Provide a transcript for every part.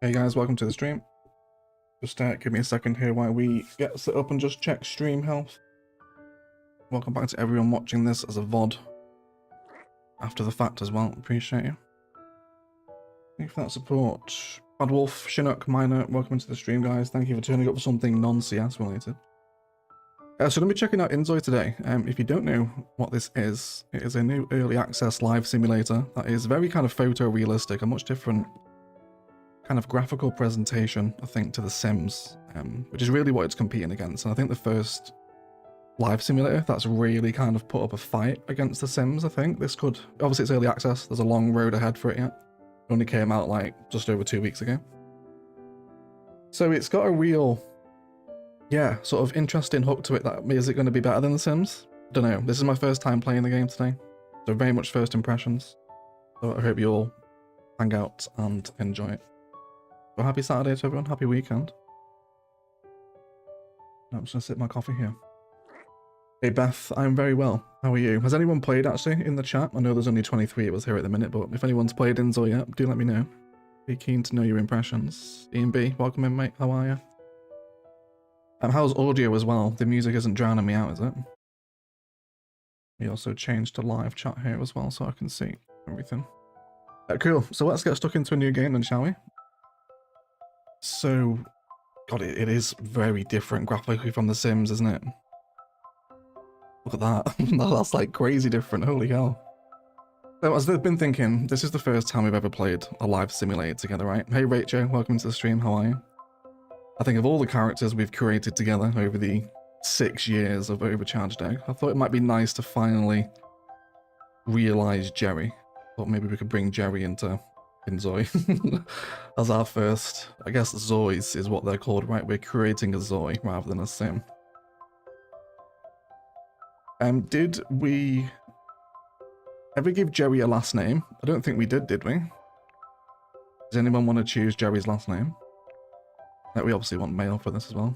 Hey guys, welcome to the stream. Just give me a second here while we get set up and just check stream health. Welcome back to everyone watching this as a VOD after the fact as well. Appreciate you. Thank you for that support. Bad Wolf, Chinook, Minor, welcome to the stream, guys. Thank you for turning up for something non-CS related. So I'm going to be checking out InZOI today. If you don't know what this is, it is a new early access live simulator that is very kind of photorealistic, a much different kind of graphical presentation, I think, to the Sims, which is really what it's competing against. And I think the first live simulator that's really kind of put up a fight against the Sims, I think. This could, obviously it's early access, there's a long road ahead for it yet. It only came out like just over 2 weeks ago. So it's got a real, yeah, sort of interesting hook to it. That is it going to be better than the Sims? Don't know. This is my first time playing the game today, so very much first impressions. So I hope you all hang out and enjoy it. Well, happy Saturday to everyone, happy weekend. I'm just gonna sip my coffee here. Hey Beth, I'm very well. How are you? Has anyone played actually in the chat? I know there's only 23 of us here at the minute, but if anyone's played InZOI yet, do let me know. Be keen to know your impressions. Ian B, welcome in mate, how are you? How's audio as well? The music isn't drowning me out, is it? We also changed to live chat here as well so I can see everything. Cool, so let's get stuck into a new game then, shall we? So, God, it is very different graphically from The Sims, isn't it? Look at that. That's like crazy different, holy hell. So, as they've been thinking, this is the first time we've ever played a live simulator together, right? Hey Rachel, welcome to the stream, how are you? I think of all the characters we've created together over the 6 years of Overcharged Egg, I thought it might be nice to finally realise Jerry. Thought maybe we could bring Jerry into InZOI as our first, I guess Zois is what they're called, right? We're creating a Zoi rather than a sim. Did we ever give Jerry a last name? I don't think we did we? Does anyone want to choose Jerry's last name? We obviously want male for this as well.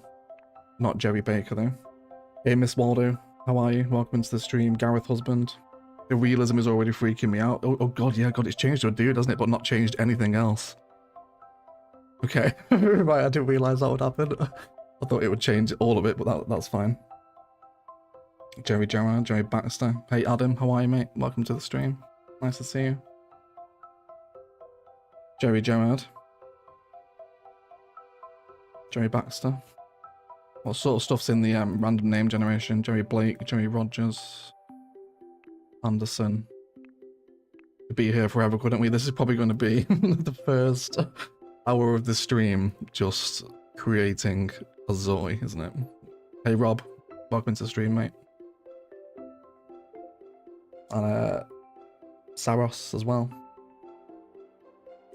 Not Jerry Baker though. Hey Miss Waldo, how are you? Welcome into the stream. Gareth Husband. The realism is already freaking me out. Oh god, yeah, god, it's changed to a dude, hasn't it? But not changed anything else. Okay, right, I didn't realise that would happen. I thought it would change all of it, but that's fine. Jerry Gerard, Jerry Baxter. Hey Adam, how are you, mate? Welcome to the stream. Nice to see you. Jerry Gerard. Jerry Baxter. What sort of stuff's in the random name generation? Jerry Blake, Jerry Rogers. Anderson. Could be here forever, couldn't we? This is probably going to be the first hour of the stream just creating a Zoi, isn't it? Hey Rob, welcome to the stream, mate. And Saros as well.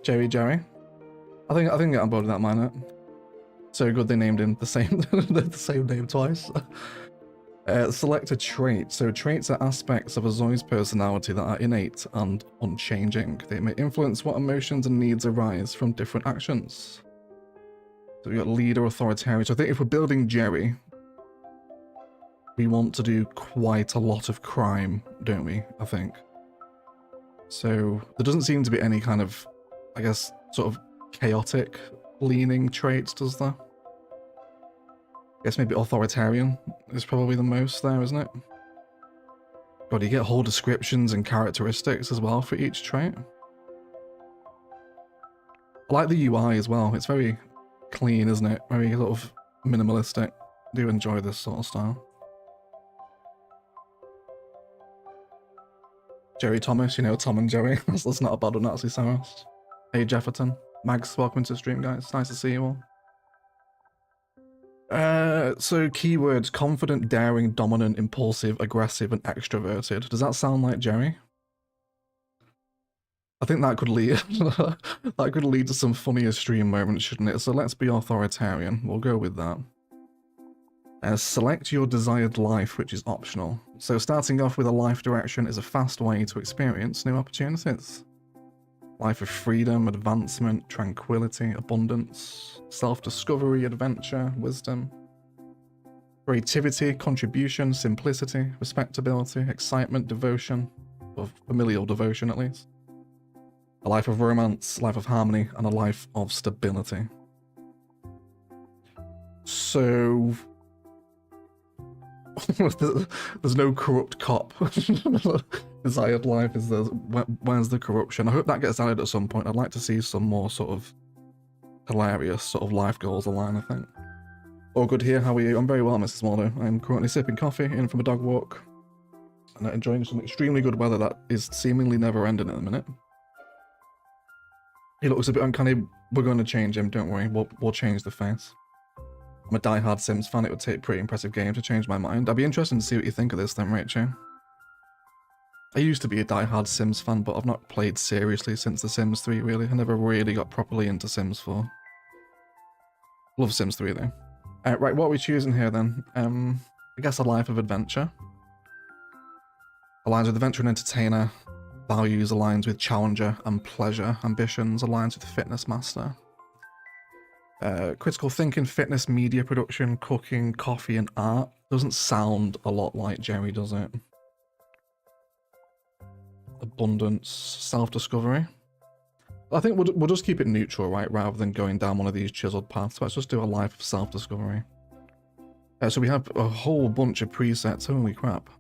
Jerry. I think I can get on board with that minor. So good they named him the same the same name twice. Select a trait. So traits are aspects of a Zoi's personality that are innate and unchanging. They may influence what emotions and needs arise from different actions. So we got leader, authoritarian. So I think if we're building Jerry, we want to do quite a lot of crime, don't we? I think. So there doesn't seem to be any kind of, I guess, sort of chaotic leaning traits, does there? I guess maybe authoritarian is probably the most there, isn't it? God, you get whole descriptions and characteristics as well for each trait. I like the UI as well. It's very clean, isn't it? Very sort of minimalistic. I do enjoy this sort of style. Jerry Thomas, you know, Tom and Jerry. That's not a bad one, actually, Saros. Hey, Jefferton. Mags, welcome to the stream, guys. Nice to see you all. So keywords: confident, daring, dominant, impulsive, aggressive, and extroverted. Does that sound like Jerry? I think that could lead that could lead to some funnier stream moments, shouldn't it? So let's be authoritarian. We'll go with that. Select your desired life, which is optional. So starting off with a life direction is a fast way to experience new opportunities. Life of freedom, advancement, tranquility, abundance, self-discovery, adventure, wisdom, creativity, contribution, simplicity, respectability, excitement, devotion, or familial devotion at least. A life of romance, life of harmony, and a life of stability. So... there's no corrupt cop. Desired life is there. Where's the corruption? I hope that gets added at some point. I'd like to see some more sort of hilarious sort of life goals align, I think. All good here, how are you? I'm very well, Mrs. Mordo. I'm currently sipping coffee in from a dog walk and enjoying some extremely good weather that is seemingly never ending at the minute. He looks a bit uncanny. We're going to change him, don't worry. We'll change the face. I'm a die-hard Sims fan. It would take a pretty impressive game to change my mind. I'd be interested to see what you think of this then, Rachel. I used to be a die-hard Sims fan, but I've not played seriously since The Sims 3, really. I never really got properly into Sims 4. Love Sims 3, though. Right, what are we choosing here, then? I guess a life of adventure. Aligns with adventure and entertainer. Values aligns with challenger and pleasure. Ambitions aligns with fitness master. Critical thinking, fitness, media production, cooking, coffee, and art. Doesn't sound a lot like Jerry, does it? Abundance, self-discovery. I think we'll just keep it neutral, right? Rather than going down one of these chiseled paths. Let's just do a life of self-discovery. So we have a whole bunch of presets. Holy crap.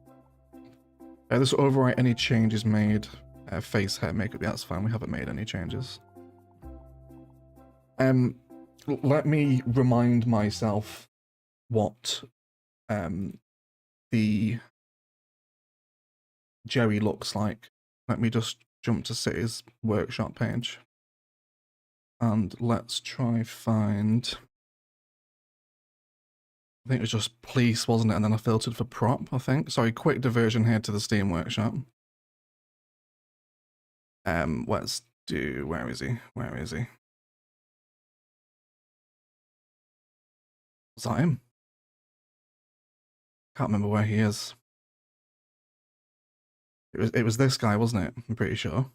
This will overwrite any changes made. Face, hair, makeup. Yeah, that's fine. We haven't made any changes. Let me remind myself what the Jerry looks like. Let me just jump to City's workshop page. And let's try find... I think it was just police, wasn't it? And then I filtered for prop, I think. Sorry, quick diversion here to the Steam workshop. Let's do... Where is he? Where is he? Was that him? Can't remember where he is. It was this guy, wasn't it? I'm pretty sure.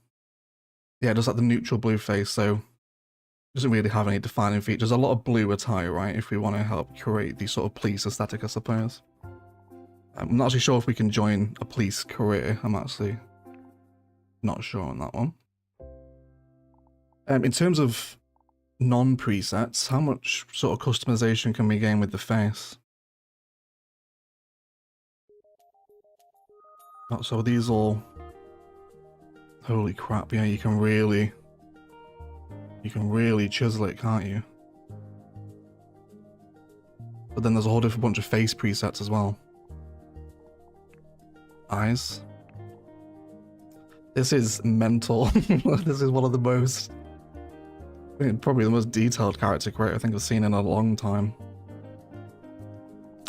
Yeah, just like the neutral blue face, so doesn't really have any defining features. A lot of blue attire, right? If we want to help curate the sort of police aesthetic, I suppose. I'm not actually sure if we can join a police career. I'm actually not sure on that one. In terms of non-presets, how much sort of customization can we gain with the face? Oh, so these all... Holy crap, yeah, you can really chisel it, can't you? But then there's a whole different bunch of face presets as well. Eyes. This is mental. This is one of the most... probably the most detailed character creator I think I've seen in a long time.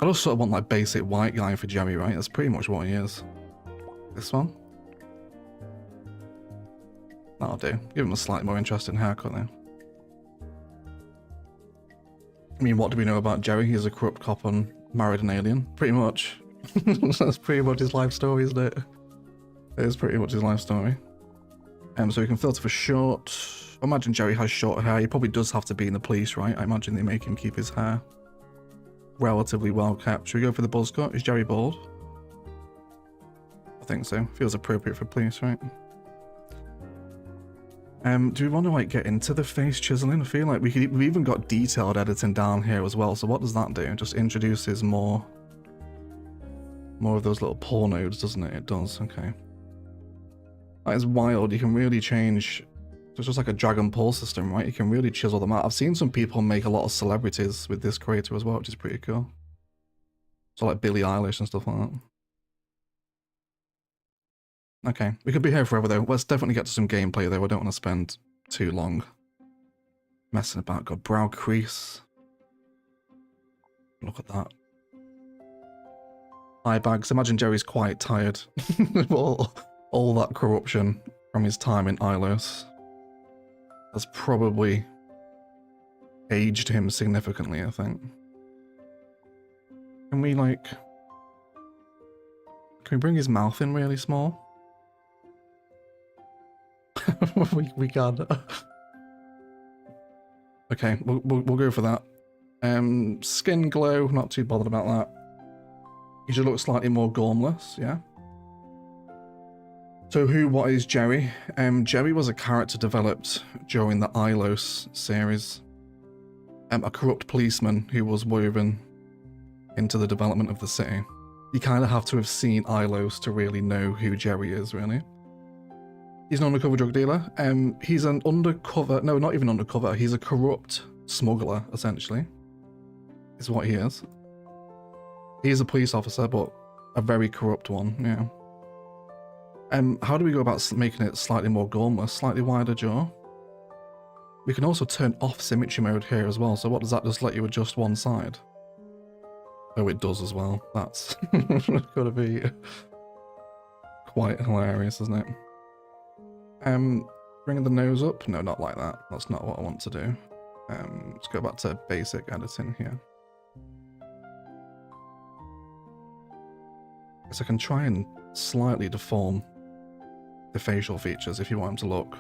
I just sort of want like basic white guy for Jerry, right? That's pretty much what he is. This one? That'll do. Give him a slightly more interesting haircut then. I mean, what do we know about Jerry? He's a corrupt cop and married an alien. Pretty much. That's pretty much his life story, isn't it? It is pretty much his life story. So we can filter for short. I imagine Jerry has short hair. He probably does have to be in the police, right? I imagine they make him keep his hair relatively well kept. Should we go for the buzz cut? Is Jerry bald? I think so. Feels appropriate for police, right? Do we want to like get into the face chiseling? I feel like we've even got detailed editing down here as well. So what does that do? It just introduces more of those little paw nodes, doesn't it? It does. Okay. That is wild. You can really change. It's just like a drag and pull system, right? You can really chisel them out. I've seen some people make a lot of celebrities with this creator as well, which is pretty cool. So like Billie Eilish and stuff like that. Okay, we could be here forever though. Let's definitely get to some gameplay though. I don't want to spend too long messing about. Got brow crease. Look at that. Eye bags. Imagine Jerry's quite tired. all that corruption from his time in Ilos has probably aged him significantly, I think. Can we like... Can we bring his mouth in really small? we can. Okay, we'll go for that. Skin glow, not too bothered about that. He should look slightly more gormless, yeah? So what is Jerry? Jerry was a character developed during the Ilos series. A corrupt policeman who was woven into the development of the city. You kind of have to have seen Ilos to really know who Jerry is, really. He's an undercover drug dealer. He's an undercover, no, not even undercover, he's a corrupt smuggler, essentially, is what he is. He's a police officer, but a very corrupt one, yeah. How do we go about making it slightly more gormless, slightly wider jaw? We can also turn off symmetry mode here as well, so what does that just let you adjust one side? Oh, it does as well. That's gotta be quite hilarious, isn't it? Bringing the nose up? No, not like that. That's not what I want to do. Let's go back to basic editing here. So I can try and slightly deform the facial features if you want them to look,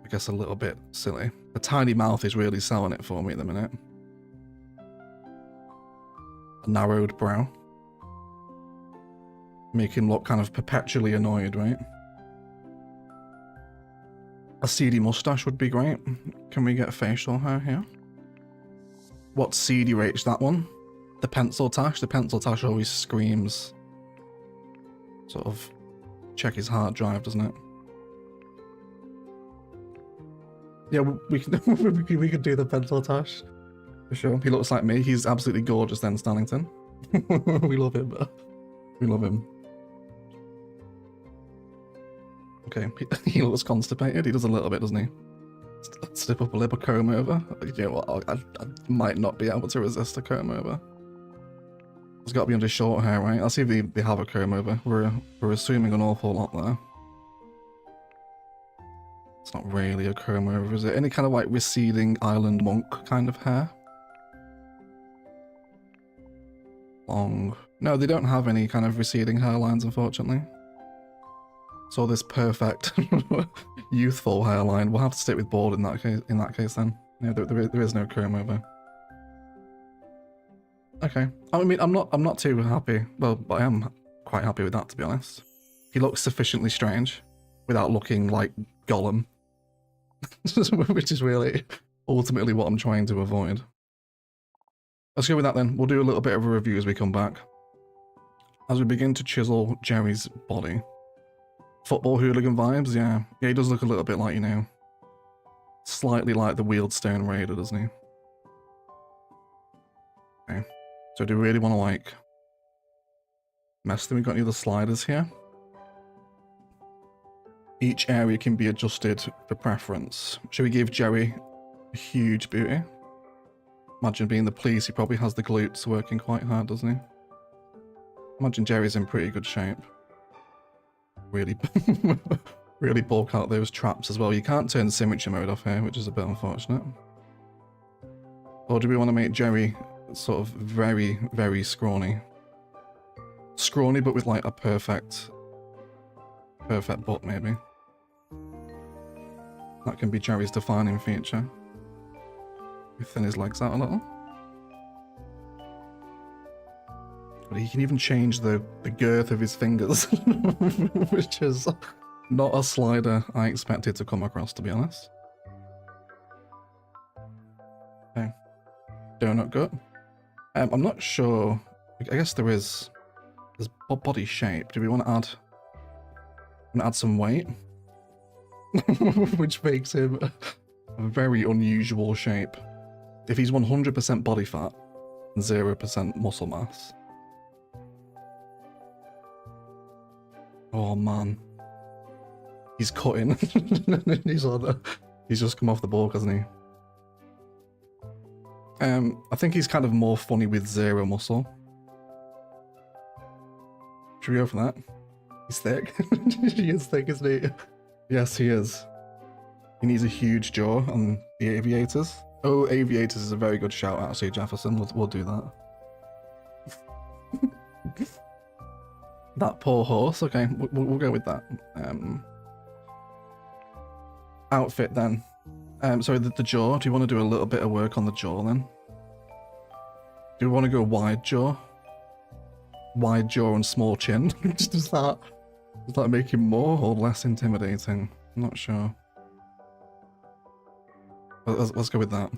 I guess, a little bit silly. The tiny mouth is really selling it for me at the minute. A narrowed brow. Make him look kind of perpetually annoyed, right? A seedy mustache would be great. Can we get facial hair here? What seedy rates that one? The pencil tash? The pencil tash always screams sort of check his hard drive, doesn't it? Yeah, we can we could do the pencil tash for sure. He looks like me. He's absolutely gorgeous then, Stallington. We love him. We love him. Okay, he looks constipated. He does a little bit, doesn't he? Slip up a lip, a comb over. You know what? I might not be able to resist a comb over. It's got to be under short hair, right? I'll see if they have a comb over. We're assuming an awful lot there. It's not really a comb over, is it? Any kind of like receding island monk kind of hair? Long. No, they don't have any kind of receding hairlines, unfortunately. So this perfect youthful hairline. We'll have to stick with bald in that case. In that case, then. Yeah, there is no comb over. Okay. I mean, I'm not too happy. Well, but I am quite happy with that, to be honest. He looks sufficiently strange without looking like Gollum, which is really ultimately what I'm trying to avoid. Let's go with that then. We'll do a little bit of a review as we come back. As we begin to chisel Jerry's body. Football hooligan vibes, yeah. Yeah, he does look a little bit like, you know, slightly like the Wheelstone Raider, doesn't he? Okay. So do we really want to, like, mess them? We've got any other sliders here. Each area can be adjusted for preference. Should we give Jerry a huge booty? Imagine being the police, he probably has the glutes working quite hard, doesn't he? Imagine Jerry's in pretty good shape. Really, really bulk out those traps as well. You can't turn the symmetry mode off here, which is a bit unfortunate. Or do we want to make Jerry sort of very, very scrawny? Scrawny, but with like a perfect butt, maybe. That can be Jerry's defining feature. We thin his legs out a little. But he can even change the girth of his fingers, which is not a slider I expected to come across, to be honest. Okay. Donut gut. I'm not sure. I guess there's body shape. Do we want to add some weight? Which makes him a very unusual shape. If he's 100% body fat and 0% muscle mass. Oh man. He's cutting. He's just come off the board, hasn't he? I think he's kind of more funny with 0 muscle. Should we go for that? He's thick. He is thick, isn't he? Yes, he is. He needs a huge jaw on the aviators. Oh, aviators is a very good shout out, actually, Jefferson. We'll do that. That poor horse. Okay, we'll go with that. Outfit then. Sorry, the jaw. Do you want to do a little bit of work on the jaw then? Do we want to go wide jaw? Wide jaw and small chin? Does Does that make him more or less intimidating? I'm not sure. Let's go with that.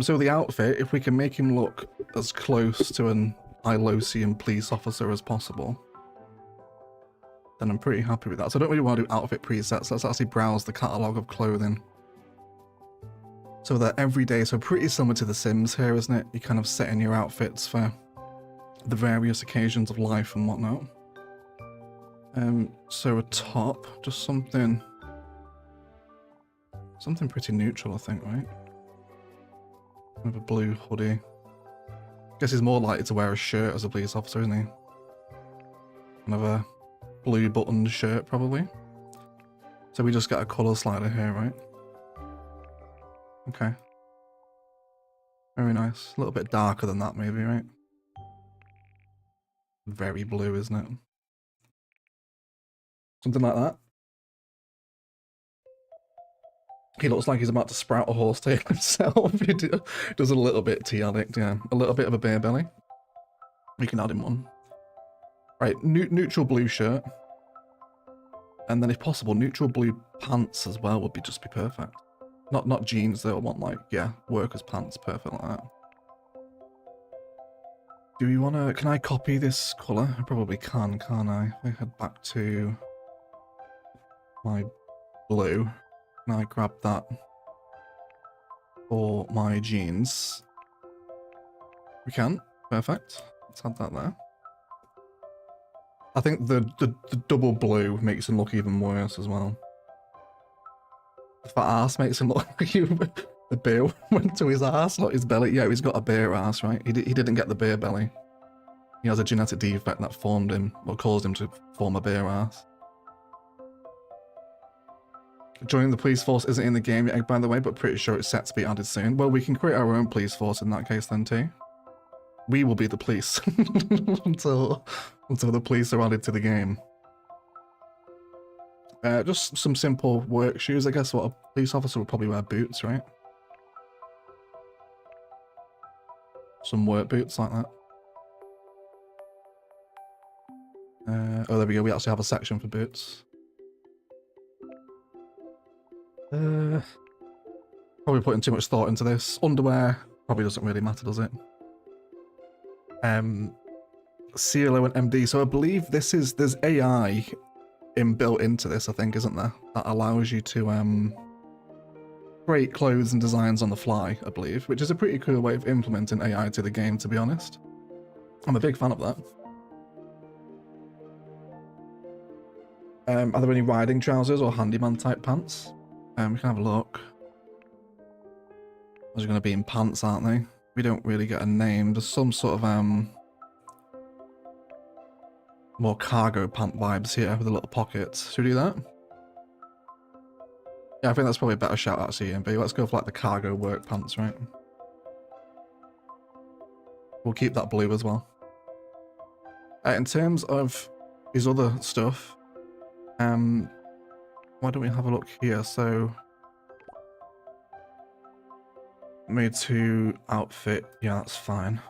So the outfit, if we can make him look as close to an Ilosian police officer as possible, then I'm pretty happy with that. So I don't really want to do outfit presets. Let's actually browse the catalogue of clothing. So they're everyday, so pretty similar to The Sims here, isn't it? You kind of set in your outfits for the various occasions of life and whatnot. So a top, just something pretty neutral, I think, right? With a blue hoodie. Guess he's more likely to wear a shirt as a police officer, isn't he? Kind of a blue buttoned shirt, probably. So we just get a colour slider here, right? Okay. Very nice. A little bit darker than that, maybe, right? Very blue, isn't it? Something like that. He looks like he's about to sprout a horse tail himself. He does a little bit tea addict, yeah. A little bit of a beer belly. We can add him one. Right, neutral blue shirt. And then if possible, neutral blue pants as well would just be perfect. Not jeans though, I want like, yeah, workers' pants, perfect like that. Do we want to, can I copy this colour? I probably can, can't I? If I head back to my blue. Can I grab that for my jeans? We can. Perfect. Let's add that there. I think the double blue makes him look even worse as well. The fat ass makes him look like the beer went to his ass, not his belly. Yeah, he's got a beer ass, right? He didn't get the beer belly. He has a genetic defect that formed him, or caused him to form a beer ass. Joining the police force isn't in the game yet, by the way, but pretty sure it's set to be added soon. Well, we can create our own police force in that case then too. We will be the police until the police are added to the game. Just some simple work shoes. I guess what a police officer would probably wear boots, right? Some work boots like that. Oh, there we go. We actually have a section for boots. Probably putting too much thought into this. Underwear probably doesn't really matter, does it? CLO and MD. So I believe there's AI inbuilt into this, I think, isn't there? That allows you to create clothes and designs on the fly, I believe, which is a pretty cool way of implementing AI to the game, to be honest. I'm a big fan of that. Are there any riding trousers or handyman type pants? We can have a look. Those are going to be in pants, aren't they? We don't really get a name. There's some sort of more cargo pant vibes here with the little pockets. Should we do that? Yeah, I think that's probably a better shout out, CMB. Let's go for like the cargo work pants, right? We'll keep that blue as well. In terms of his other stuff, why don't we have a look here? So, made to outfit. Yeah, that's fine.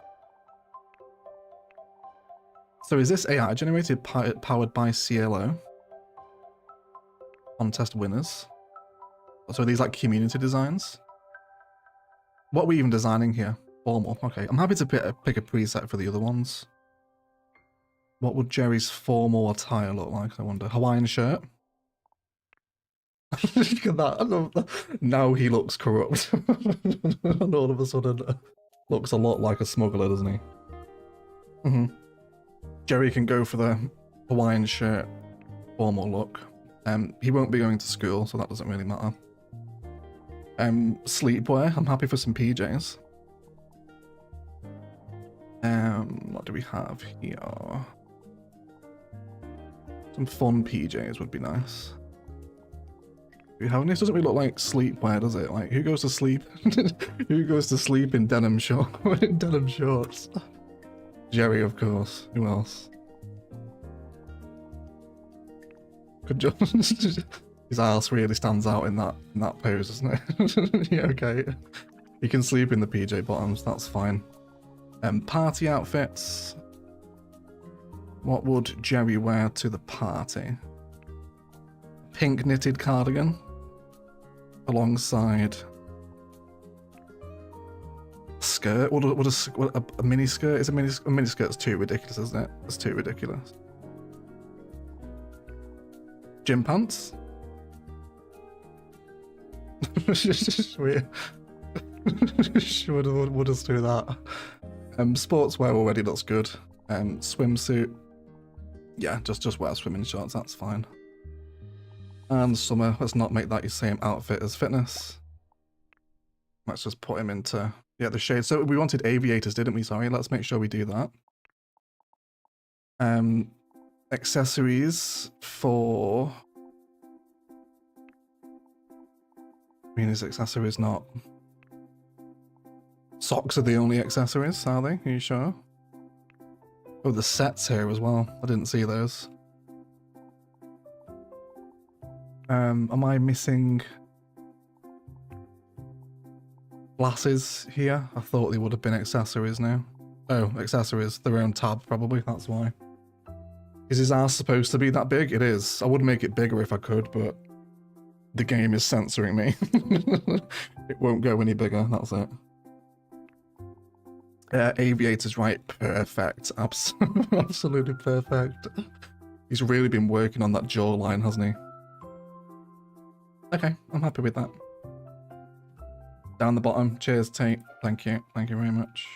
So is this AI generated powered by CLO? Contest winners. So are these like community designs? What are we even designing here? Formal. Okay, I'm happy to pick a preset for the other ones. What would Jerry's formal attire look like, I wonder? Hawaiian shirt? Look at that. I love that. Now he looks corrupt. And all of a sudden looks a lot like a smuggler, doesn't he? Jerry can go for the Hawaiian shirt formal look. He won't be going to school, so that doesn't really matter. Sleepwear. I'm happy for some PJs. What do we have here? Some fun PJs would be nice. Do we have any? This doesn't really look like sleepwear, does it? Like, who goes to sleep? Who goes to sleep in denim shorts? Jerry, of course. Who else? Good job. His ass really stands out in that pose, doesn't it? Yeah, okay. You can sleep in the PJ bottoms, that's fine. Party outfits. What would Jerry wear to the party? Pink knitted cardigan alongside skirt. What a mini skirt is a mini skirt's too ridiculous, isn't it? It's too ridiculous. Gym pants. We'll just do that. Sportswear already looks good. Swimsuit. Yeah, just wear swimming shorts, that's fine. And summer, let's not make that your same outfit as fitness. Let's just put him into, yeah, the shade. So we wanted aviators, didn't we? Sorry, let's make sure we do that. Accessories for... I mean, his accessories not... Socks are the only accessories, are they? Are you sure? Oh, the sets here as well. I didn't see those. Am I missing glasses here? I thought they would have been accessories now. Oh, accessories. Their own tab, probably. That's why. Is his ass supposed to be that big? It is. I would make it bigger if I could, but the game is censoring me. It won't go any bigger. That's it. Aviator's right. Perfect. Absolutely perfect. He's really been working on that jawline, hasn't he? Okay, I'm happy with that. Down the bottom. Cheers, Tate. Thank you. Thank you very much.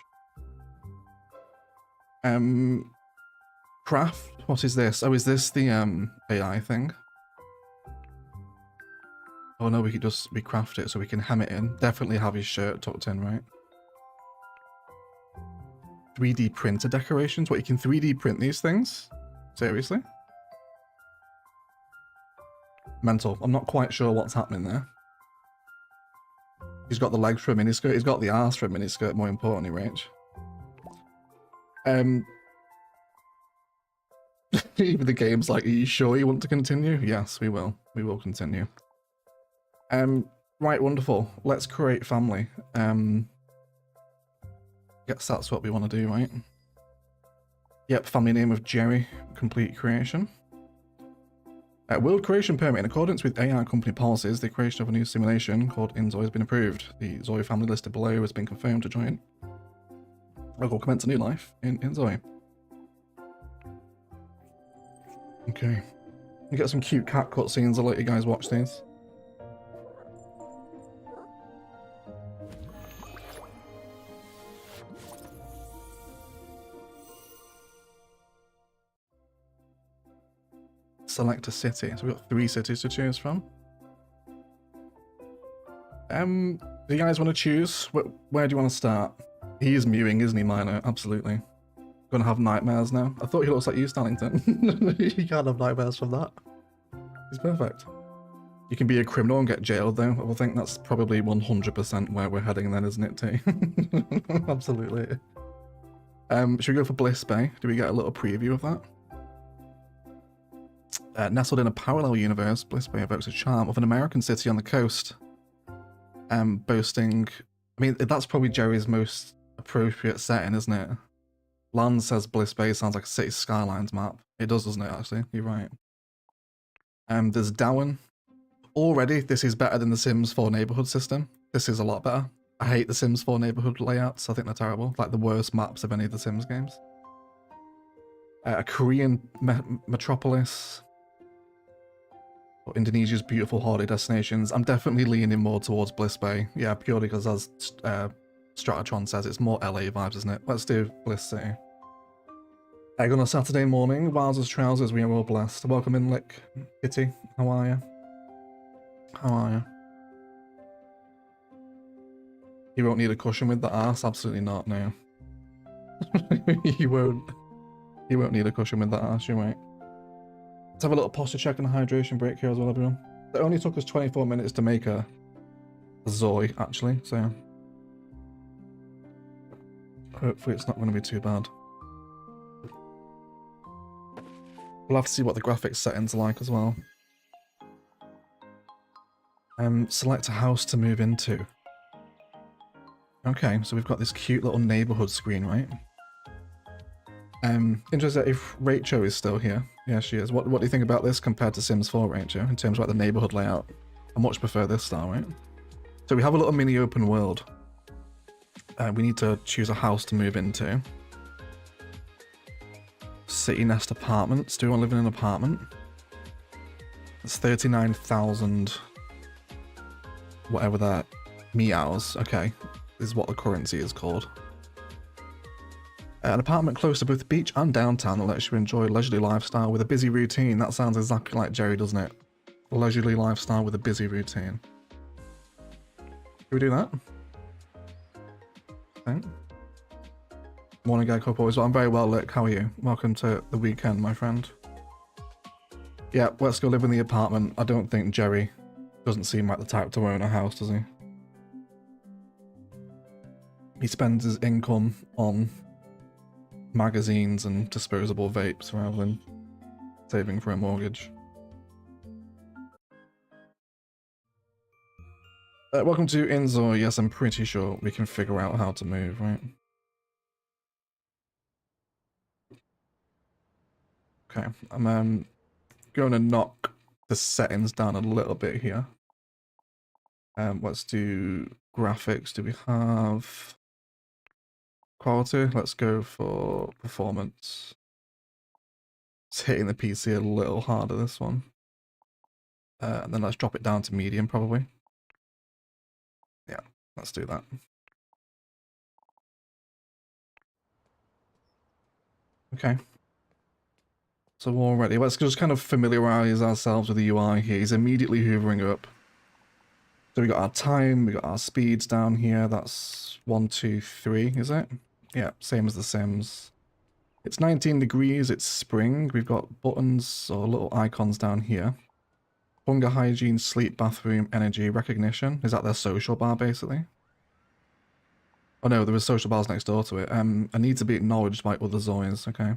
Craft? What is this? Oh, is this the AI thing? Oh no, we could just recraft it so we can hem it in. Definitely have his shirt tucked in, right? 3D printer decorations? What, you can 3D print these things? Seriously? Mental. I'm not quite sure what's happening there. He's got the legs for a miniskirt. He's got the arse for a miniskirt, more importantly, Rach. Even the game's like, are you sure you want to continue? Yes, we will. We will continue. Right, wonderful. Let's create family. Guess that's what we want to do, right? Yep, family name of Jerry. Complete creation. World creation permit. In accordance with AI company policies, the creation of a new simulation called InZOI has been approved. The ZOI family listed below has been confirmed to join. I will commence a new life in InZOI. Okay. We get some cute cat cutscenes. I'll let you guys watch these. Select a city. So we've got 3 cities to choose from. Do you guys want to choose? Where do you want to start? He is mewing, isn't he, Minor? Absolutely. Gonna have nightmares now. I thought he looks like you, Stallington. You can't have nightmares from that. He's perfect. You can be a criminal and get jailed, though. I think that's probably 100% where we're heading then, isn't it, T? Absolutely. Should we go for Bliss Bay? Do we get a little preview of that? Nestled in a parallel universe, Bliss Bay evokes a charm of an American city on the coast. Boasting... I mean, that's probably Jerry's most appropriate setting, isn't it? Land says Bliss Bay sounds like a City Skylines map. It does, doesn't it, actually? You're right. There's Dowen. Already, this is better than the Sims 4 neighborhood system. This is a lot better. I hate the Sims 4 neighborhood layouts. I think they're terrible. Like the worst maps of any of the Sims games. A Korean metropolis. Or Indonesia's beautiful holiday destinations. I'm definitely leaning more towards Bliss Bay. Yeah, purely because as Stratotron says, it's more LA vibes, isn't it? Let's do Bliss City. Egg on a Saturday morning. Wowzers trousers, we are all blessed. Welcome in, Lick. Kitty, how are you? How are you? You won't need a cushion with the arse? Absolutely not, no. You won't need a cushion with that arse, you won't. Let's have a little posture check and a hydration break here as well, everyone. It only took us 24 minutes to make a ZOI, actually, so hopefully it's not going to be too bad. We'll have to see what the graphics settings are like as well. Select a house to move into. Okay, so we've got this cute little neighborhood screen, right? Interested if Rachel is still here. Yeah, she is. What do you think about this compared to Sims 4, Rachel, in terms of like the neighborhood layout? I much prefer this style, right? So we have a little mini open world. We need to choose a house to move into. City Nest Apartments. Do you want to live in an apartment? It's 39,000. Whatever that meows. Okay. Is what the currency is called. An apartment close to both the beach and downtown that lets you enjoy a leisurely lifestyle with a busy routine. That sounds exactly like Jerry, doesn't it? A leisurely lifestyle with a busy routine. Can we do that? Okay. Morning, guy couple. I'm very well, Lick. How are you? Welcome to the weekend, my friend. Yeah, let's go live in the apartment. I don't think Jerry doesn't seem like the type to own a house, does he? He spends his income on magazines and disposable vapes rather than saving for a mortgage. Welcome to InZOI. Yes, I'm pretty sure we can figure out how to move, right? Okay, I'm going to knock the settings down a little bit here. Let's do graphics. Do we have quality? Let's go for performance. It's hitting the PC a little harder, this one. And then let's drop it down to medium, probably. Yeah, let's do that. Okay. So already, let's just kind of familiarize ourselves with the UI here. He's immediately hoovering up. So we got our time, we got our speeds down here. That's 1, 2, 3, is it? Yeah, same as the Sims. It's 19 degrees, it's spring. We've got buttons or little icons down here. Hunger, hygiene, sleep, bathroom, energy, recognition. Is that their social bar, basically? Oh no, there was social bars next door to it. I need to be acknowledged by other Zois, okay.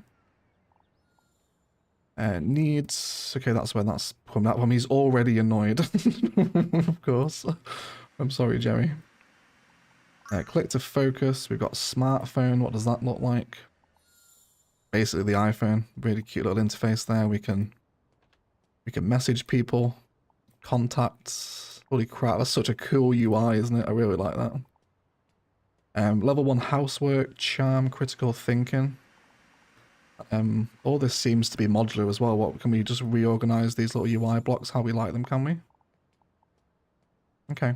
Needs, okay, that's where that's from. That one, he's already annoyed. Of course. I'm sorry, Jerry. Click to focus. We've got smartphone. What does that look like? Basically the iPhone. Really cute little interface there. We can message people, contacts. Holy crap, that's such a cool UI, isn't it? I really like that. Level 1 housework, charm, critical thinking. All this seems to be modular as well. What can we just reorganize these little UI blocks how we like them, can we? Okay.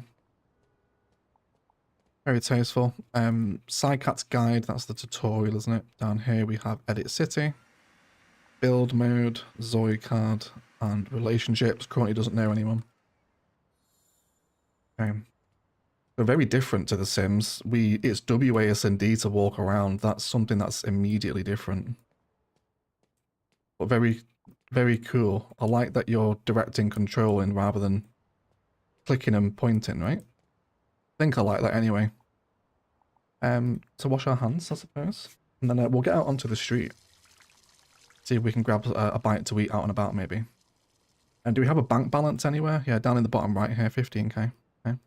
Very tasteful. Sidecat's guide, that's the tutorial, isn't it? Down here we have edit city, build mode, Zoe card, and relationships. Currently doesn't know anyone. Okay. They're very different to the Sims. It's WASD to walk around. That's something that's immediately different. But very, very cool. I like that you're directing controlling rather than clicking and pointing, right? I think I like that anyway. To wash our hands, I suppose. And then we'll get out onto the street. See if we can grab a bite to eat out and about, maybe. And do we have a bank balance anywhere? Yeah, down in the bottom right here, 15k. Okay.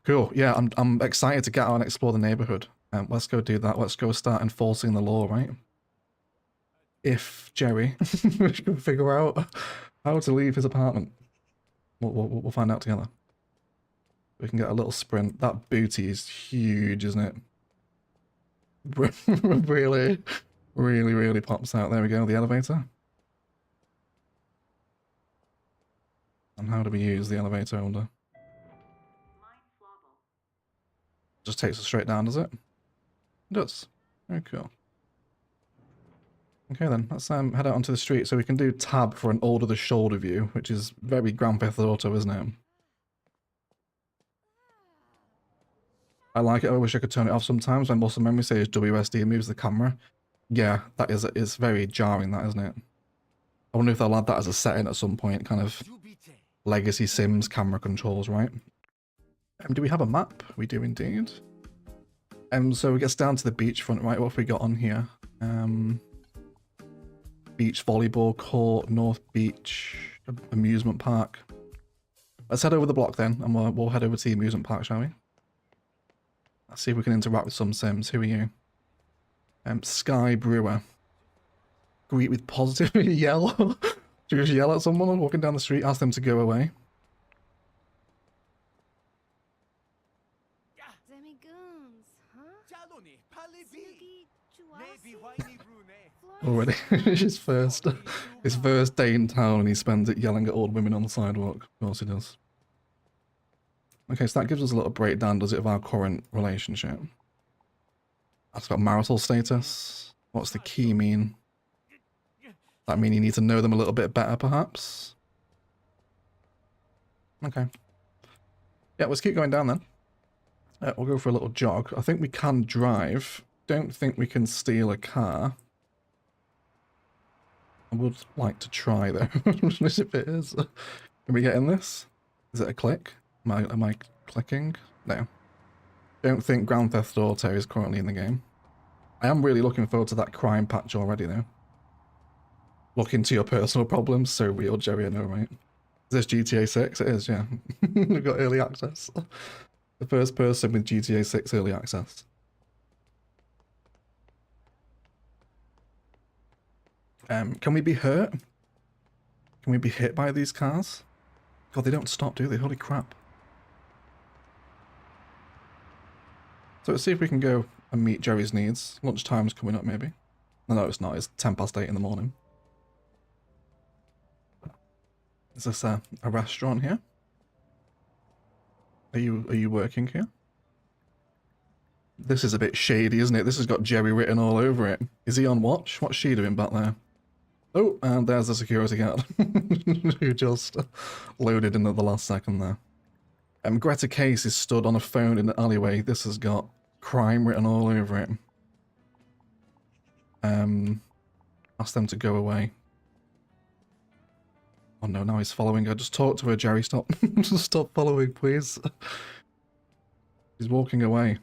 Cool. Yeah, I'm excited to get out and explore the neighborhood. Let's go do that. Let's go start enforcing the law, right? If Jerry can figure out how to leave his apartment, we'll find out together. We can get a little sprint. That booty is huge, isn't it? Really, really, really pops out. There we go, the elevator. And how do we use the elevator, I wonder? Just takes us straight down, does it? It does. Very cool. Okay then, let's head out onto the street so we can do tab for an over the shoulder view, which is very Grand Theft Auto, isn't it? I like it. I wish I could turn it off sometimes when muscle memory says WSD moves the camera. Yeah, that is very jarring, that, isn't it? I wonder if they'll add that as a setting at some point, kind of legacy Sims camera controls, right? Do we have a map? We do indeed. So it gets down to the beachfront, right? What have we got on here? Beach volleyball court, North Beach, amusement park. Let's head over the block then, and we'll head over to the amusement park, shall we? Let's see if we can interact with some Sims. Who are you? Sky Brewer. Greet with positive yell. Do you just yell at someone walking down the street, ask them to go away? Already, his first day in town, and he spends it yelling at old women on the sidewalk. Of course he does. Okay, so that gives us a little breakdown, does it, of our current relationship? That's about marital status. What's the key mean? That mean you need to know them a little bit better, perhaps? Okay. Yeah, let's keep going down then. We'll go for a little jog. I think we can drive. Don't think we can steal a car. I would like to try though. If it is. Can we get in this? Is it a click? Am I clicking? No. Don't think Grand Theft Auto is currently in the game. I am really looking forward to that crime patch already though. Look into your personal problems. So real, Jerry, I know, right? Is this GTA 6? It is, yeah. We've got early access. The first person with GTA 6 early access. Can we be hurt? Can we be hit by these cars? God, they don't stop, do they? Holy crap. So let's see if we can go and meet Jerry's needs. Lunchtime's coming up, maybe. No, it's not. It's 8:10 in the morning. Is this a restaurant here? Are you working here? This is a bit shady, isn't it? This has got Jerry written all over it. Is he on watch? What's she doing back there? Oh, and there's the security guard who just loaded in at the last second there. Greta Case is stood on a phone in the alleyway. This has got crime written all over it. Ask them to go away. Oh no, now he's following her. Just talk to her, Jerry. Stop. Just stop following, please. He's walking away.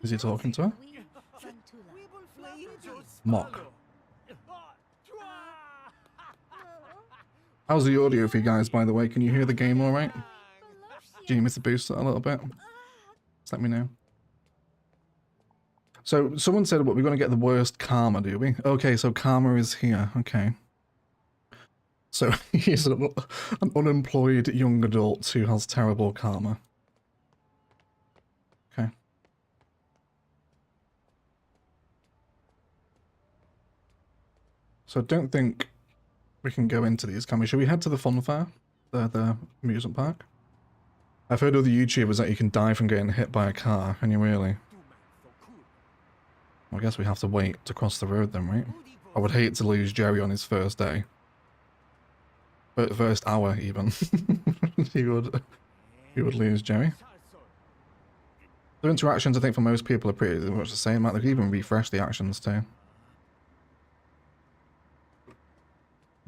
Is he talking to her? Mock. How's the audio for you guys, by the way? Can you hear the game alright? Do you need me to boost it a little bit? Just let me know. So, someone said, what, we're going to get the worst karma, do we? Okay, so karma is here. Okay. So, he's an unemployed young adult who has terrible karma. Okay. So, I don't think we can go into these, can we? Should we head to the fun fair? The amusement park? I've heard other YouTubers that you can die from getting hit by a car. Can you really? Well, I guess we have to wait to cross the road then, right? I would hate to lose Jerry on his first day. But first hour, even. he would lose Jerry. The interactions, I think, for most people are pretty much the same. Like, they can even refresh the actions too.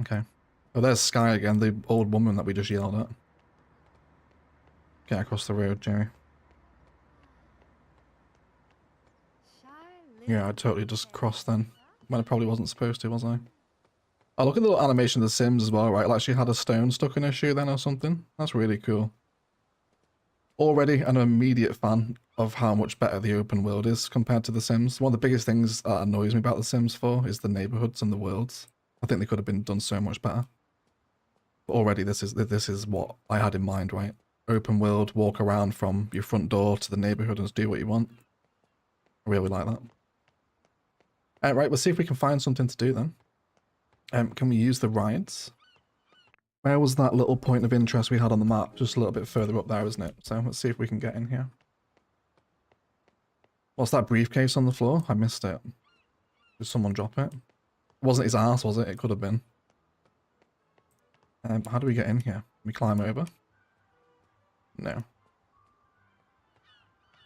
Okay. Oh, there's Sky again, the old woman that we just yelled at. Get across the road, Jerry. Yeah, I totally just crossed then. When I probably wasn't supposed to, was I? Oh, look at the little animation of the Sims as well, right? Like she had a stone stuck in her shoe then or something. That's really cool. Already an immediate fan of how much better the open world is compared to the Sims. One of the biggest things that annoys me about the Sims 4 is the neighborhoods and the worlds. I think they could have been done so much better. But already this is what I had in mind, right? Open world, walk around from your front door to the neighborhood and just do what you want. I really like that. Right, let's see if we can find something to do then. Can we use the rides? Where was that little point of interest we had on the map? Just a little bit further up there, isn't it? So let's see if we can get in here. What's that briefcase on the floor? I missed it. Did someone drop it? It wasn't his ass, was it? It could have been. How do we get in here? Can we climb over? No.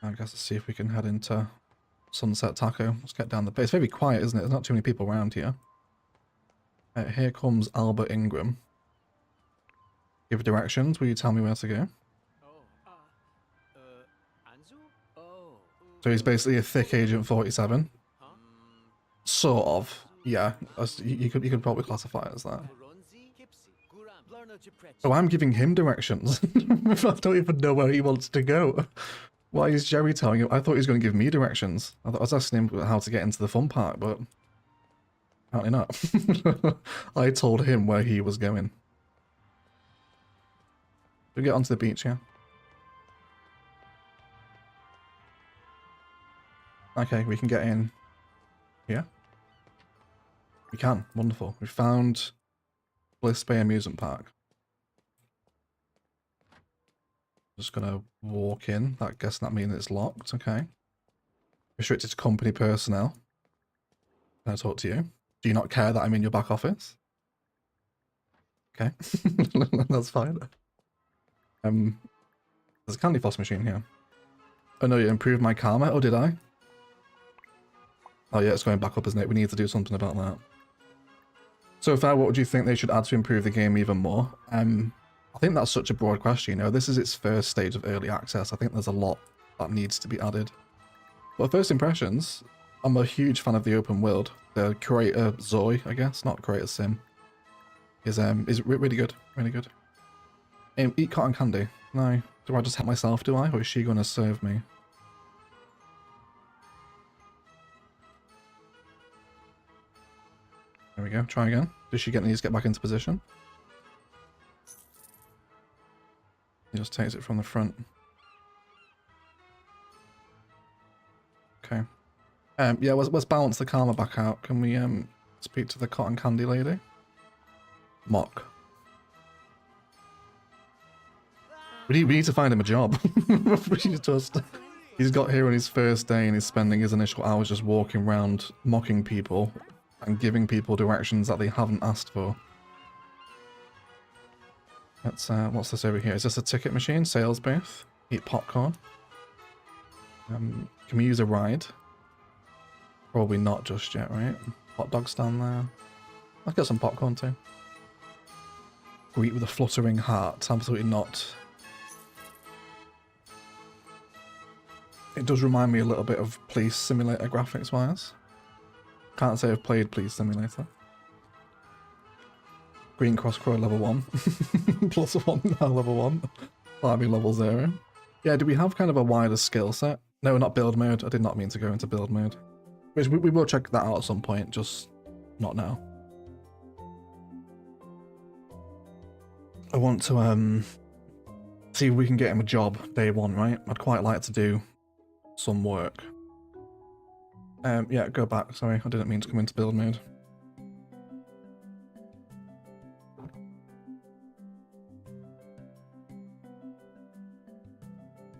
I guess let's see if we can head into Sunset Taco. Let's get down the base. It's very quiet, isn't it? There's not too many people around here. Here comes Albert Ingram. Give directions. Will you tell me where to go? So he's basically a thick Agent 47. Sort of. Yeah. You could probably classify it as that. Oh, I'm giving him directions. I don't even know where he wants to go. Why is Jerry telling him? I thought he was going to give me directions. I was asking him how to get into the fun park, but apparently not. I told him where he was going. We get onto the beach, yeah? Okay, we can get in here. We can. Wonderful. We found Bliss Bay Amusement Park. Just gonna walk in. I guess that means it's locked. Okay. Restricted to company personnel. Can I talk to you? Do you not care that I'm in your back office? Okay. That's fine. There's a candy floss machine here. Oh no, you improved my karma? Oh, did I? Oh yeah, it's going back up, isn't it? We need to do something about that. So far, what would you think they should add to improve the game even more? I think that's such a broad question, you know. This is its first stage of early access. I think there's a lot that needs to be added. But first impressions, I'm a huge fan of the open world. The creator InZOI, I guess, not creator Sim, is really good, really good. Eat cotton candy. No, do I just help myself? Do I, or is she going to serve me? There we go. Try again. Does she needs to get back into position? He just takes it from the front. Okay. Yeah, let's balance the karma back out. Can we speak to the cotton candy lady? Mock. We need to find him a job. He's got here on his first day and he's spending his initial hours just walking around mocking people and giving people directions that they haven't asked for. Let's what's this over here? Is this a ticket machine? Sales booth? Eat popcorn? Can we use a ride? Probably not just yet, right? Hot dog stand there. Let's get some popcorn too. Greet with a fluttering heart. Absolutely not. It does remind me a little bit of Police Simulator graphics wise. Can't say I've played Police Simulator. Green Cross Crow level 1. Plus 1 now level 1. Climbing level 0. Yeah, do we have kind of a wider skill set? No, not build mode. I did not mean to go into build mode. Which we will check that out at some point, just not now. I want to see if we can get him a job day one, right? I'd quite like to do some work. Yeah, go back. Sorry, I didn't mean to come into build mode.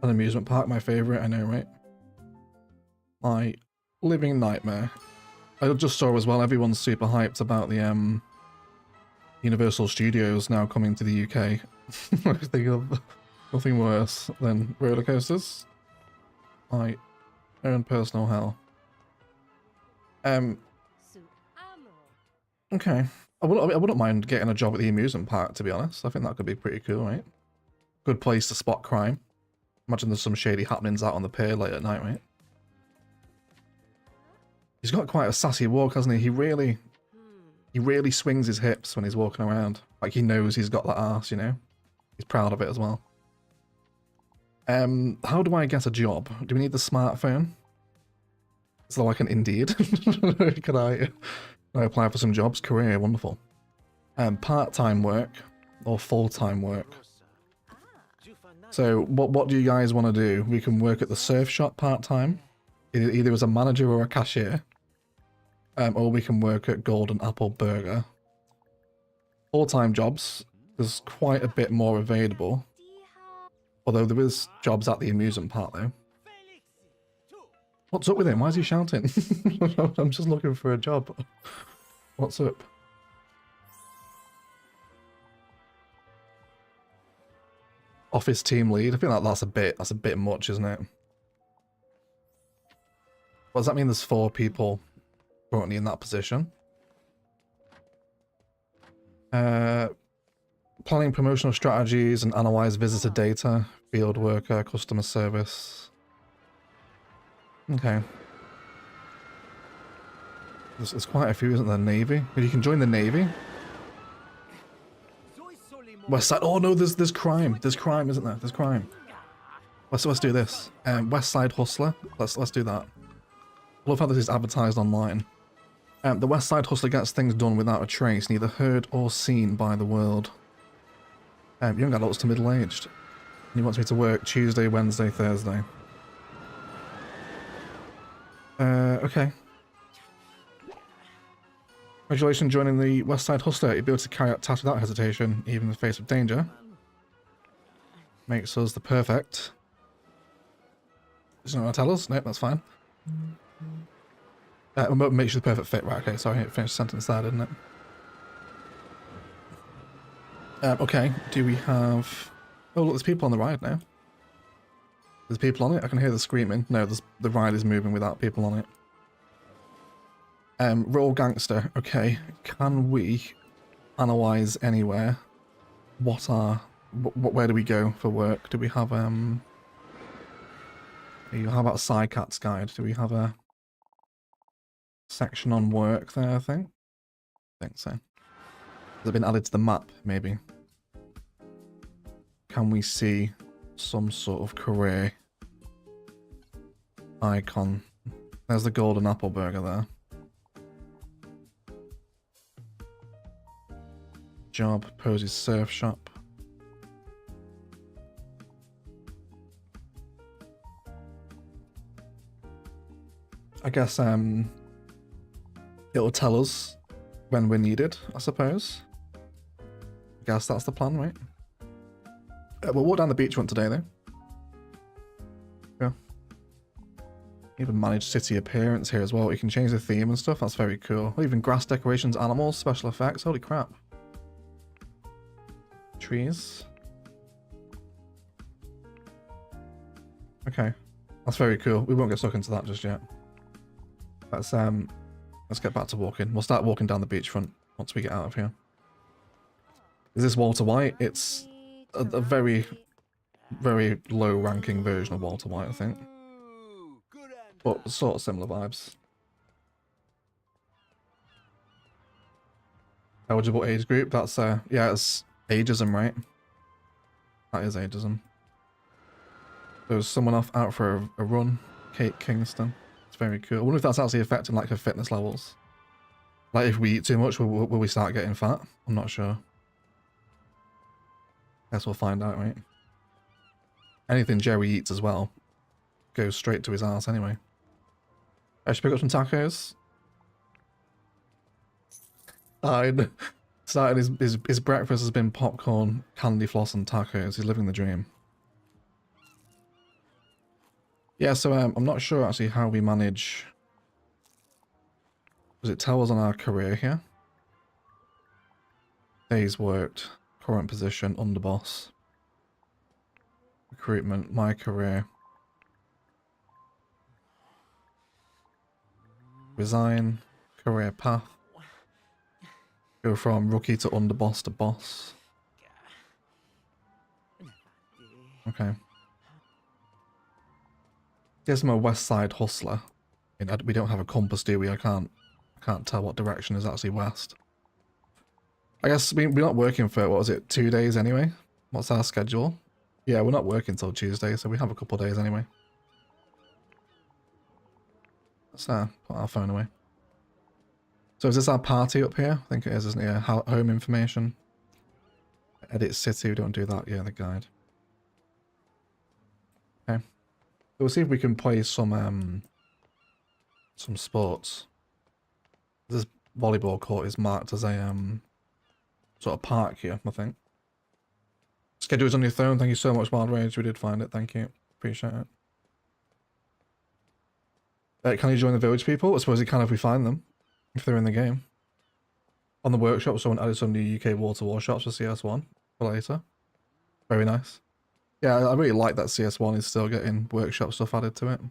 An amusement park, my favourite, I know, right? My living nightmare. I just saw as well, everyone's super hyped about the Universal Studios now coming to the UK. I think of nothing worse than roller coasters. My own personal hell. Okay. I wouldn't mind getting a job at the amusement park, to be honest. I think that could be pretty cool, right? Good place to spot crime. Imagine there's some shady happenings out on the pier late at night, right? He's got quite a sassy walk, hasn't he? He really swings his hips when he's walking around. Like he knows he's got that arse, you know? He's proud of it as well. How do I get a job? Do we need the smartphone? Is there like an Indeed? Can I apply for some jobs? Career, wonderful. Part-time work or full-time work? So what do you guys want to do? We can work at the surf shop part-time, either as a manager or a cashier. Or we can work at Golden Apple Burger. Full-time jobs, there's quite a bit more available. Although there is jobs at the amusement park though. What's up with him? Why is he shouting? I'm just looking for a job. What's up? Office team lead. I think that's a bit much, isn't it? What does that mean? There's 4 people currently in that position. Planning promotional strategies and analyze visitor data. Field worker, customer service. Okay. There's quite a few, isn't there? Navy. But you can join the Navy. West side. Oh no, there's crime. There's crime, isn't there? There's crime. Let's do this. West Side Hustler. Let's do that. I love how this is advertised online. The West Side Hustler gets things done without a trace, neither heard or seen by the world. Young adults to middle-aged. He wants me to work Tuesday, Wednesday, Thursday. Okay. Congratulations joining the West Side Hustler. You'll be able to carry out tasks without hesitation, even in the face of danger. Makes us the perfect. Does anyone tell us? Nope, that's fine. Makes you the perfect fit. Right, okay, sorry, it finished the sentence there, didn't it? Okay, do we have... Oh, look, there's people on the ride now. There's people on it? I can hear the screaming. No, the ride is moving without people on it. Roll Gangster. Okay, can we analyze anywhere? Where do we go for work? Do we have, how about Psycat's Guide? Do we have a section on work there, I think? I think so. Has it been added to the map, maybe? Can we see some sort of career icon? There's the golden apple burger there. Job, Posey's surf shop. I guess it'll tell us when we're needed, I suppose. I guess that's the plan, right? We'll walk down the beachfront today, though. Yeah. Even manage city appearance here as well. You can change the theme and stuff. That's very cool. Even grass decorations, animals, special effects. Holy crap. Trees. Okay. That's very cool. We won't get stuck into that just yet. Let's get back to walking. We'll start walking down the beachfront once we get out of here. Is this Walter White? It's a very, very low ranking version of Walter White, I think. But sort of similar vibes. Eligible age group, that's yeah, it's ageism, right? That is ageism. There's someone out for a run. Kate Kingston. It's very cool. I wonder if that's actually affecting like her fitness levels. Like if we eat too much, will we start getting fat? I'm not sure. Guess we'll find out, right? Anything Jerry eats as well goes straight to his ass anyway. I should pick up some tacos. Started his breakfast has been popcorn, candy floss, and tacos. He's living the dream. Yeah, so I'm not sure actually how we manage. Does it tell us on our career here? Days worked, current position, underboss, recruitment, my career, resign, career path, go from rookie to underboss to boss. Okay. Here's my West Side Hustler. We don't have a compass, do we? I can't tell what direction is actually west. I guess we're not working for, what was it, 2 days anyway? What's our schedule? Yeah, we're not working till Tuesday, so we have a couple of days anyway. Let's put our phone away. So is this our party up here? I think it is, isn't it? Yeah, home information. Edit city, we don't do that. Yeah, the guide. Okay. We'll see if we can play some sports. This volleyball court is marked as a sort of park here, I think. Schedule's on your phone. Thank you so much, Wild Rage. We did find it. Thank you. Appreciate it. Can you join the village people? I suppose you can if we find them. If they're in the game. On the workshop, someone added some new UK water war shops for CS1 for later. Very nice. Yeah, I really like that CS1 is still getting workshop stuff added to it.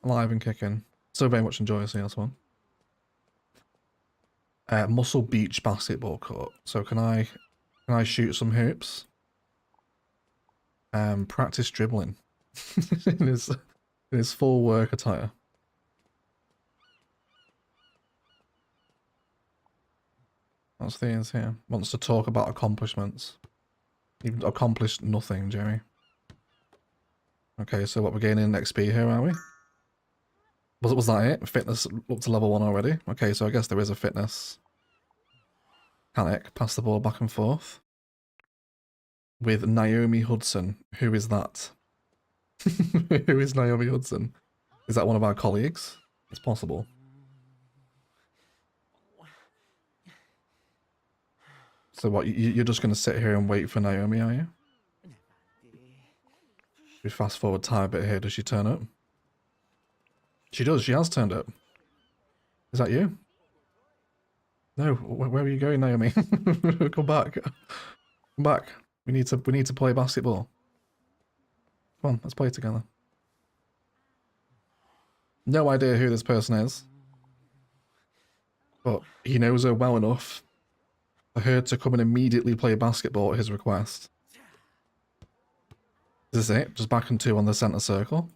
Alive and kicking. So very much enjoy CS1. Muscle Beach basketball court. So can I shoot some hoops? Practice dribbling. in his full work attire. What's these here? Wants to talk about accomplishments. You've accomplished nothing, Jerry. Okay, so what, we're gaining XP here, are we? Was that it? Fitness up to level 1 already? Okay, so I guess there is a fitness mechanic. Pass the ball back and forth. With Naomi Hudson. Who is that? Who is Naomi Hudson? Is that one of our colleagues? It's possible. So what, you're just going to sit here and wait for Naomi, are you? We fast forward time a bit here. Does she turn up? She does. She has turned up. Is that you? No. Where are you going, Naomi? Come back. Come back. We need to play basketball. Come on, let's play together. No idea who this person is, but he knows her well enough for her to come and immediately play basketball at his request. This is it. Just back and 2 on the center circle.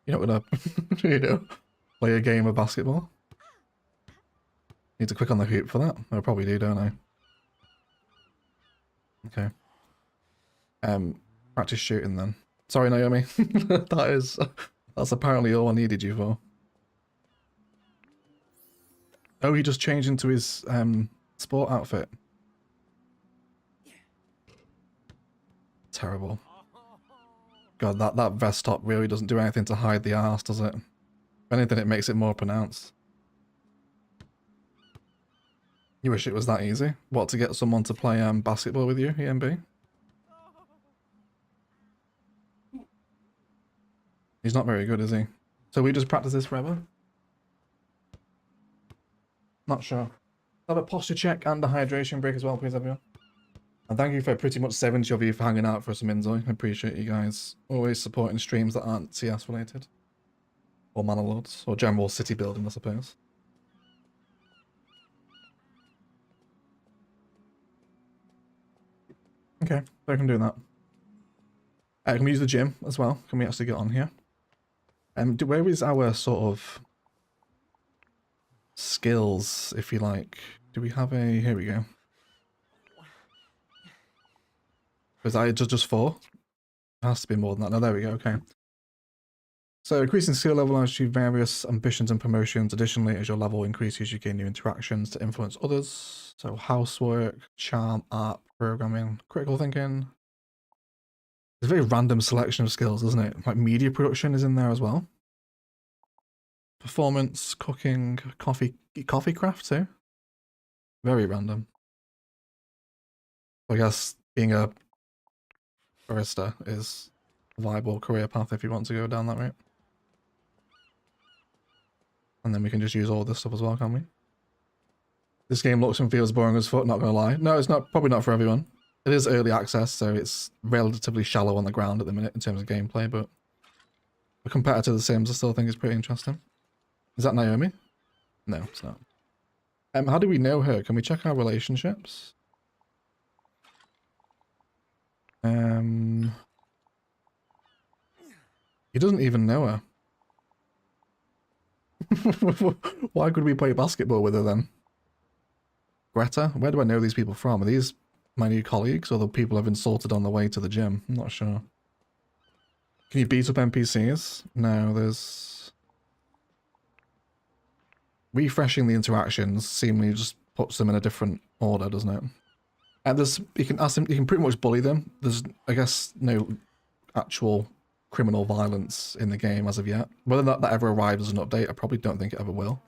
You're not gonna, play a game of basketball. Need to click on the hoop for that. I probably do, don't I? Okay. Practice shooting then. Sorry, Naomi. That's apparently all I needed you for. Oh, he just changed into his sport outfit. Terrible. God, that vest top really doesn't do anything to hide the arse, does it? If anything, it makes it more pronounced. You wish it was that easy? What, to get someone to play basketball with you, EMB? He's not very good, is he? So we just practice this forever? Not sure. Have a posture check and a hydration break as well, please, everyone. And thank you for pretty much 70 of you for hanging out for some InZOI. I appreciate you guys always supporting streams that aren't CS related. Or Mana Lords. Or general city building, I suppose. Okay, so I can do that. Can we use the gym as well? Can we actually get on here? Where is our sort of skills, if you like? Do we have a... Here we go. Was that just 4? It has to be more than that. No, there we go, okay. So increasing skill level allows you various ambitions and promotions. Additionally, as your level increases, you gain new interactions to influence others. So housework, charm, art, programming, critical thinking. It's a very random selection of skills, isn't it? Like media production is in there as well. Performance, cooking, coffee craft too. Very random. I guess being a barista is a viable career path if you want to go down that route. And then we can just use all this stuff as well, can't we? This game looks and feels boring as fuck, not gonna lie. No, it's not, probably not for everyone. It is early access, so it's relatively shallow on the ground at the minute in terms of gameplay, but compared to the Sims, I still think it's pretty interesting. Is that Naomi? No, it's not. How do we know her? Can we check our relationships? He doesn't even know her. Why could we play basketball with her then? Greta? Where do I know these people from? Are these my new colleagues or the people I've insulted on the way to the gym? I'm not sure. Can you beat up NPCs? No, there's... Refreshing the interactions seemingly just puts them in a different order, doesn't it? And there's... You can ask them... You can pretty much bully them. There's, I guess, no actual criminal violence in the game as of yet. Whether that ever arrives as an update, I probably don't think it ever will.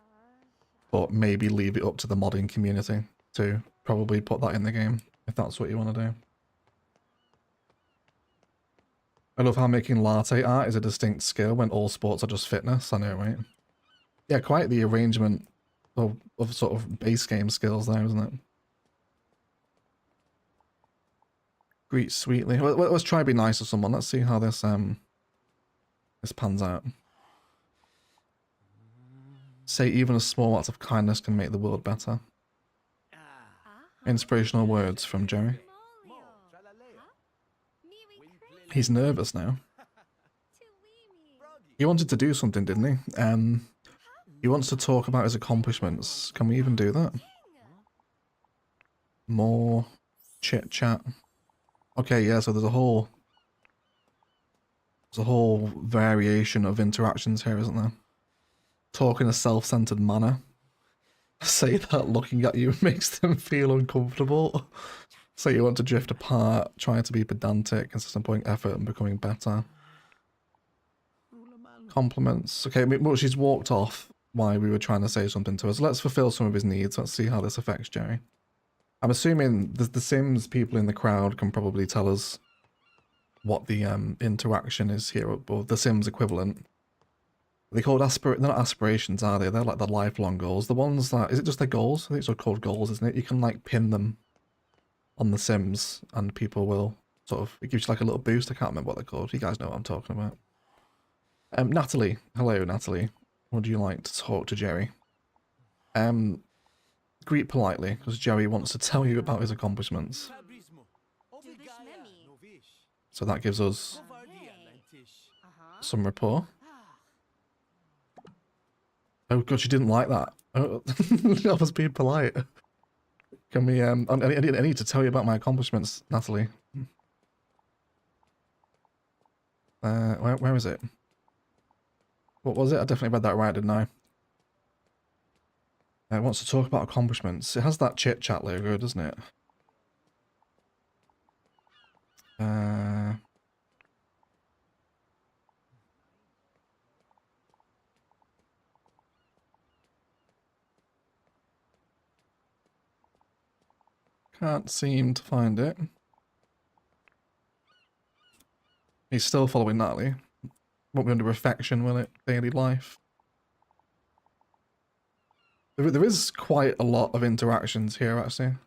But maybe leave it up to the modding community to probably put that in the game, if that's what you want to do. I love how making latte art is a distinct skill when all sports are just fitness. I know, right? Yeah, quite the arrangement of sort of base game skills there, isn't it? Greet sweetly. Let's try to be nice to someone. Let's see how this this pans out. Say even a small act of kindness can make the world better. Inspirational words from Jerry. He's nervous now. He wanted to do something, didn't he? He wants to talk about his accomplishments. Can we even do that? More chit chat. Okay, yeah, so there's a whole variation of interactions here, isn't there? Talk in a self-centered manner. Say that looking at you makes them feel uncomfortable. Say you want to drift apart, trying to be pedantic, consistent putting effort and becoming better. Compliments. Okay, well, she's walked off while we were trying to say something to us. Let's fulfill some of his needs. Let's see how this affects Jerry. I'm assuming the Sims people in the crowd can probably tell us what the interaction is here, or the Sims equivalent. They're called they're not aspirations, are they? They're like the lifelong goals. The ones that, is it just their goals? I think it's called goals, isn't it? You can like pin them on the Sims and people will sort of, it gives you like a little boost. I can't remember what they're called. You guys know what I'm talking about. Natalie. Hello, Natalie. Would you like to talk to Jerry? Greet politely, because Jerry wants to tell you about his accomplishments. So that gives us some rapport. Oh god, she didn't like that. Oh, I was being polite. Can we, I need to tell you about my accomplishments, Natalie. Where is it? What was it? I definitely read that right, didn't I? It wants to talk about accomplishments. It has that chit chat logo, doesn't it? Can't seem to find it. He's still following Natalie. Won't be under affection, will it? Daily life. There is quite a lot of interactions here, actually. And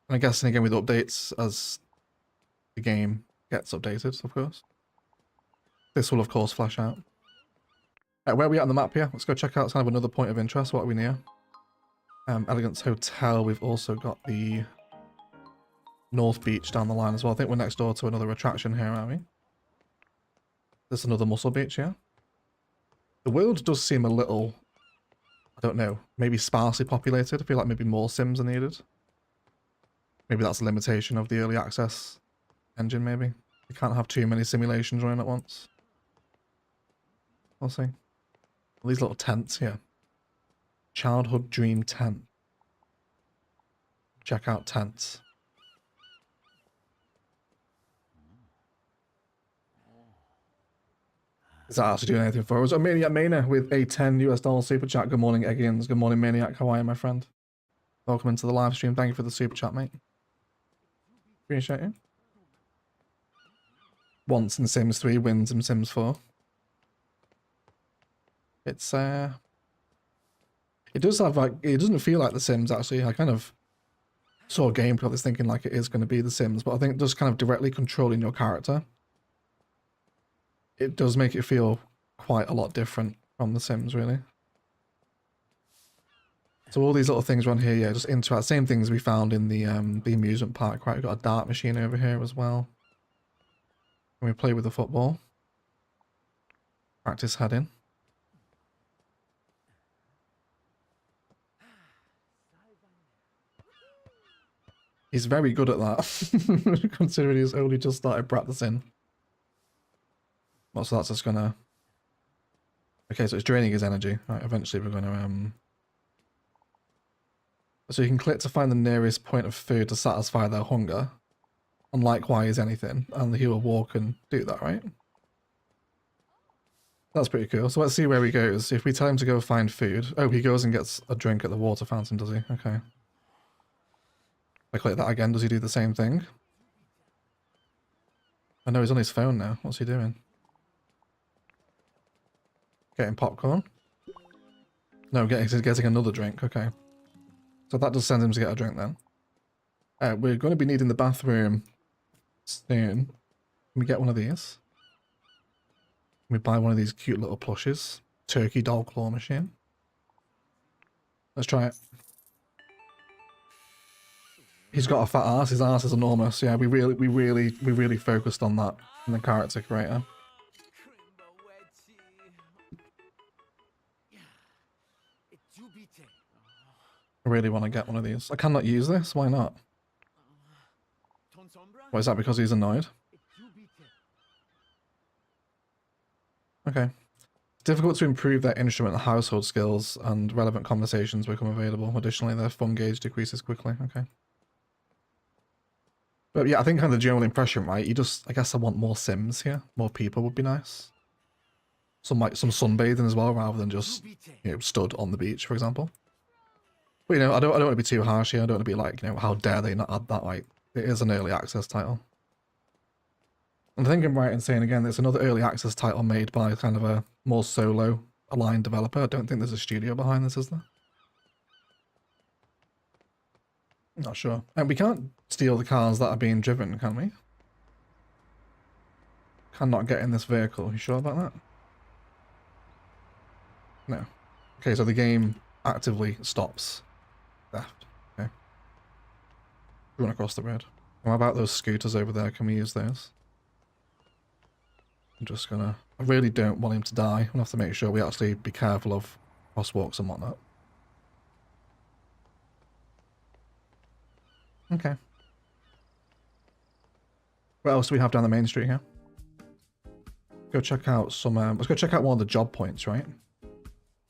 I'm guessing again with updates as the game gets updated, of course. This will, of course, flash out. Where are we at on the map here? Let's go check out kind of another point of interest. What are we near? Elegance Hotel. We've also got the North Beach down the line as well. I think we're next door to another attraction here, aren't we? There's another Muscle Beach here. The world does seem a little, I don't know, maybe sparsely populated. I feel like maybe more Sims are needed. Maybe that's a limitation of the early access engine, maybe. You can't have too many simulations running at once. We'll see. These little tents here. Childhood Dream Tent. Check out tents. Is that actually doing anything for us? Oh, Maniac Mania with a $10 super chat. Good morning, Eggians. Good morning, Maniac. How are you, my friend? Welcome into the live stream. Thank you for the super chat, mate. Appreciate you. Once in Sims 3, wins in Sims 4. It's it does have like, it doesn't feel like The Sims actually. I kind of saw a gameplay of this thinking like it is going to be The Sims, but I think just kind of directly controlling your character, it does make it feel quite a lot different from The Sims, really. So all these little things around here, yeah, just interact. Same things we found in the amusement park, right? We've got a dart machine over here as well. And we play with the football. Practice heading. He's very good at that, considering he's only just started practicing. Well, so that's just gonna... Okay, so it's draining his energy. Right, eventually we're gonna... So you can click to find the nearest point of food to satisfy their hunger. And likewise anything. And he will walk and do that, right? That's pretty cool. So let's see where he goes. If we tell him to go find food... Oh, he goes and gets a drink at the water fountain, does he? Okay. I click that again, does he do the same thing? I know he's on his phone now. What's he doing? Getting popcorn? No, he's getting another drink. Okay. So that does send him to get a drink then. We're going to be needing the bathroom soon. Can we get one of these? Can we buy one of these cute little plushes? Turkey doll claw machine. Let's try it. He's got a fat ass. His ass is enormous. Yeah, we really focused on that in the character creator. I really want to get one of these. I cannot use this. Why not? What is that, because he's annoyed? Okay. Difficult to improve their instrument and household skills, and relevant conversations become available. Additionally, their fun gauge decreases quickly. Okay. But yeah, I think kind of the general impression, right? You just, I guess I want more Sims here. More people would be nice. Some sunbathing as well, rather than just, you know, stood on the beach, for example. But, you know, I don't want to be too harsh here. I don't want to be like, you know, how dare they not add that? Like, it is an early access title. And I think I'm right in saying, again, there's another early access title made by kind of a more solo aligned developer. I don't think there's a studio behind this, is there? Not sure. And we can't steal the cars that are being driven, can we? Cannot get in this vehicle. You sure about that? No. Okay, so the game actively stops theft. Okay. Run across the road. What about those scooters over there? Can we use those? I'm just gonna... I really don't want him to die. We'll have to make sure we actually be careful of crosswalks and whatnot. Okay. What else do we have down the main street here? Go check out some... let's go check out one of the job points, right?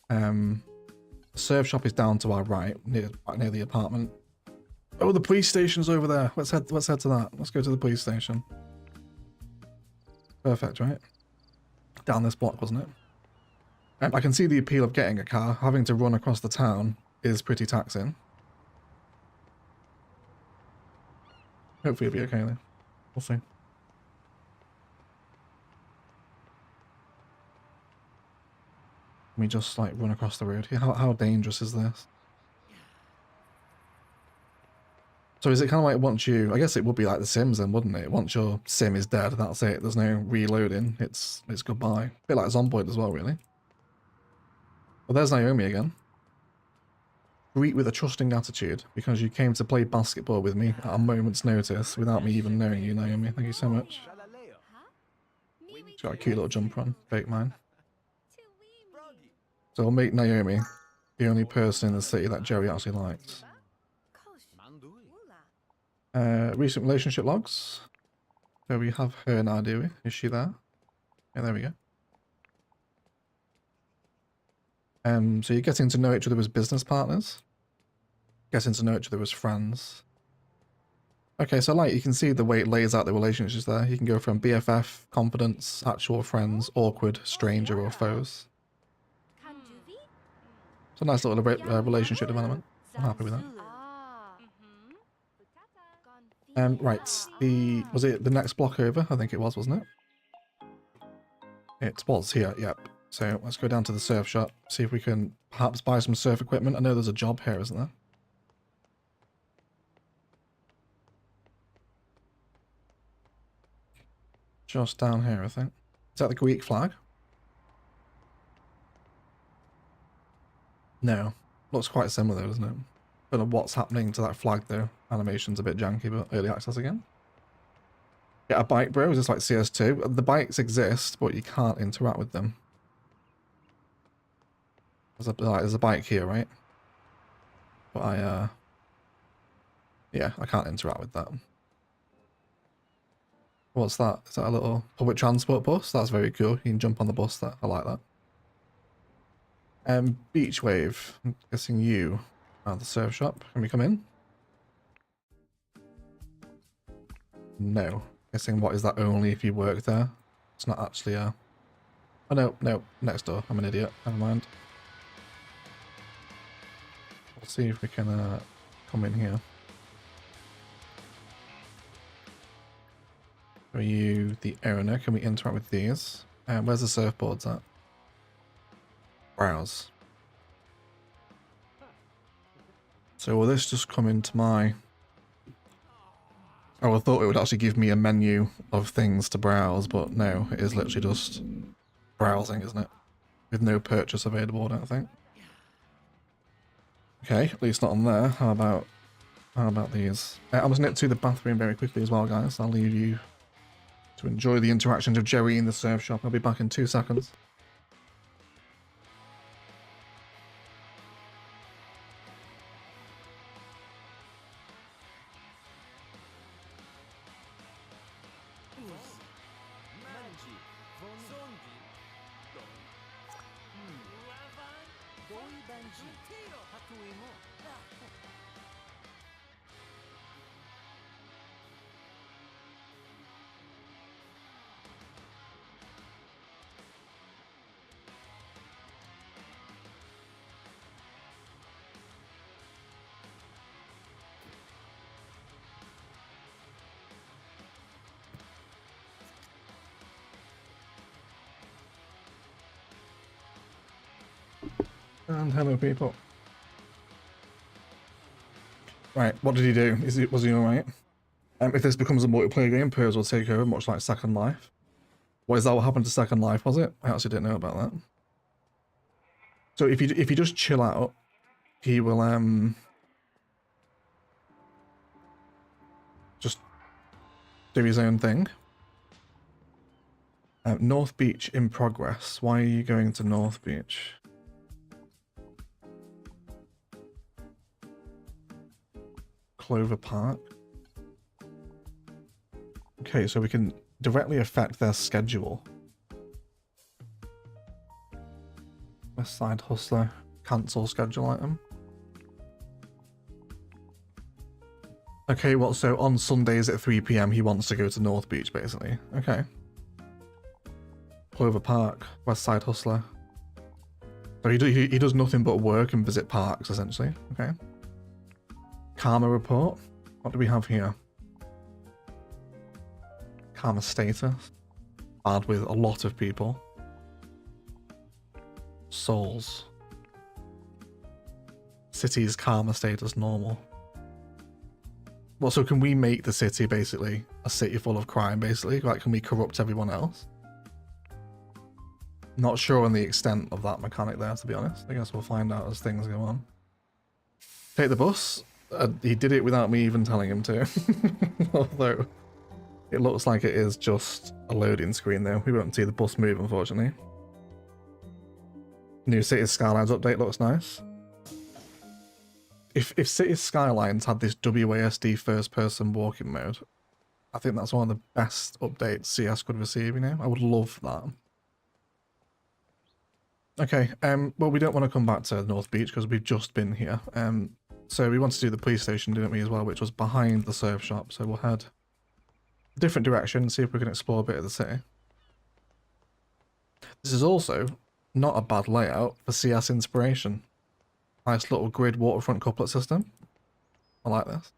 The serve shop is down to our right, near the apartment. Oh, the police station's over there. Let's head to that. Let's go to the police station. Perfect, right? Down this block, wasn't it? I can see the appeal of getting a car. Having to run across the town is pretty taxing. Hopefully it'll be okay then. We'll see. Let me just like run across the road here. How dangerous is this? So is it kind of like once you... I guess it would be like the Sims then, wouldn't it? Once your Sim is dead, that's it. There's no reloading. It's goodbye. A bit like Zomboid as well, really. Well, there's Naomi again. Greet with a trusting attitude, because you came to play basketball with me at a moment's notice without me even knowing you, Naomi. Thank you so much. She's got a cute little jumper on. Fake mine. So we'll make Naomi the only person in the city that Jerry actually likes. Recent relationship logs. So we have her now, do we? Is she there? Yeah, there we go. So you're getting to know each other as business partners. Getting to know each other as friends. Okay, so like you can see the way it lays out the relationships there. You can go from BFF, confidence, actual friends, awkward, stranger, or foes. It's a nice little relationship development. I'm happy with that. Right, was it the next block over? I think it was, wasn't it? It was here, yep. So let's go down to the surf shop, see if we can perhaps buy some surf equipment. I know there's a job here, isn't there? Just down here, I think. Is that the Greek flag? No. Looks quite similar though, doesn't it? Don't know what's happening to that flag though. Animation's a bit janky, but early access again. Get a bike, bro. Is this like CS2? The bikes exist, but you can't interact with them. There's a bike here, right? But yeah, I can't interact with that. What's that? Is that a little public transport bus? That's very cool. You can jump on the bus there. I like that. Beach wave. I'm guessing you are the surf shop. Can we come in? No. Guessing what is that only if you work there? It's not actually a... Oh no, next door. I'm an idiot. Never mind. We'll see if we can come in here. Are you the owner? Can we interact with these? Where's the surfboards at? Browse. So will this just come into my... Oh, I thought it would actually give me a menu of things to browse, but no, it is literally just browsing, isn't it? With no purchase available, I don't think. Okay, at least not on there. How about these? I'm just nip to the bathroom very quickly as well, guys. I'll leave you to enjoy the interactions of Jerry in the surf shop. I'll be back in 2 seconds. And hello, people. Right, what did he do? Was he alright? If this becomes a multiplayer game, players will take over, much like Second Life. What is that? What happened to Second Life? Was it? I actually didn't know about that. So if you just chill out, he will just do his own thing. North Beach in progress. Why are you going to North Beach? Clover Park. Okay, so we can directly affect their schedule. West Side Hustler, cancel schedule item. Okay, well, so on Sundays at 3 PM he wants to go to North Beach, basically. Okay. Clover Park, West Side Hustler. So he does nothing but work and visit parks, essentially. Okay. Karma report. What do we have here? Karma status. Bad with a lot of people. Souls. City's karma status normal. Well, so can we make the city basically a city full of crime, basically? Like, can we corrupt everyone else? Not sure on the extent of that mechanic there, to be honest. I guess we'll find out as things go on. Take the bus. He did it without me even telling him to. Although, it looks like it is just a loading screen though. We won't see the bus move, unfortunately. New Cities Skylines update looks nice. If Cities Skylines had this WASD first-person walking mode, I think that's one of the best updates CS could receive, you know? I would love that. Okay, well, we don't want to come back to North Beach because we've just been here. So we wanted to do the police station, didn't we, as well, which was behind the surf shop. So we'll head a different direction and see if we can explore a bit of the city. This is also not a bad layout for CS inspiration. Nice little grid waterfront couplet system. I like this.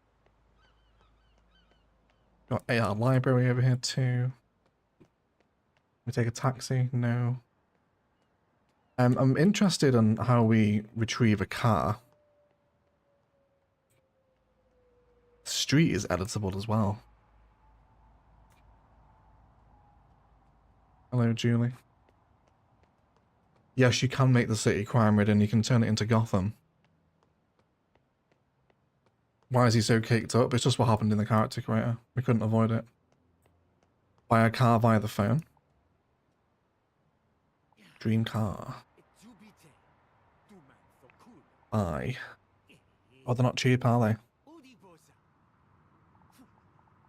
Got AR library over here too. We take a taxi? No. I'm interested in how we retrieve a car. The street is editable as well. Hello, Julie. Yes, you can make the city crime-ridden. You can turn it into Gotham. Why is he so caked up? It's just what happened in the character creator. We couldn't avoid it. Buy a car via the phone. Dream car. Buy. Oh, they're not cheap, are they?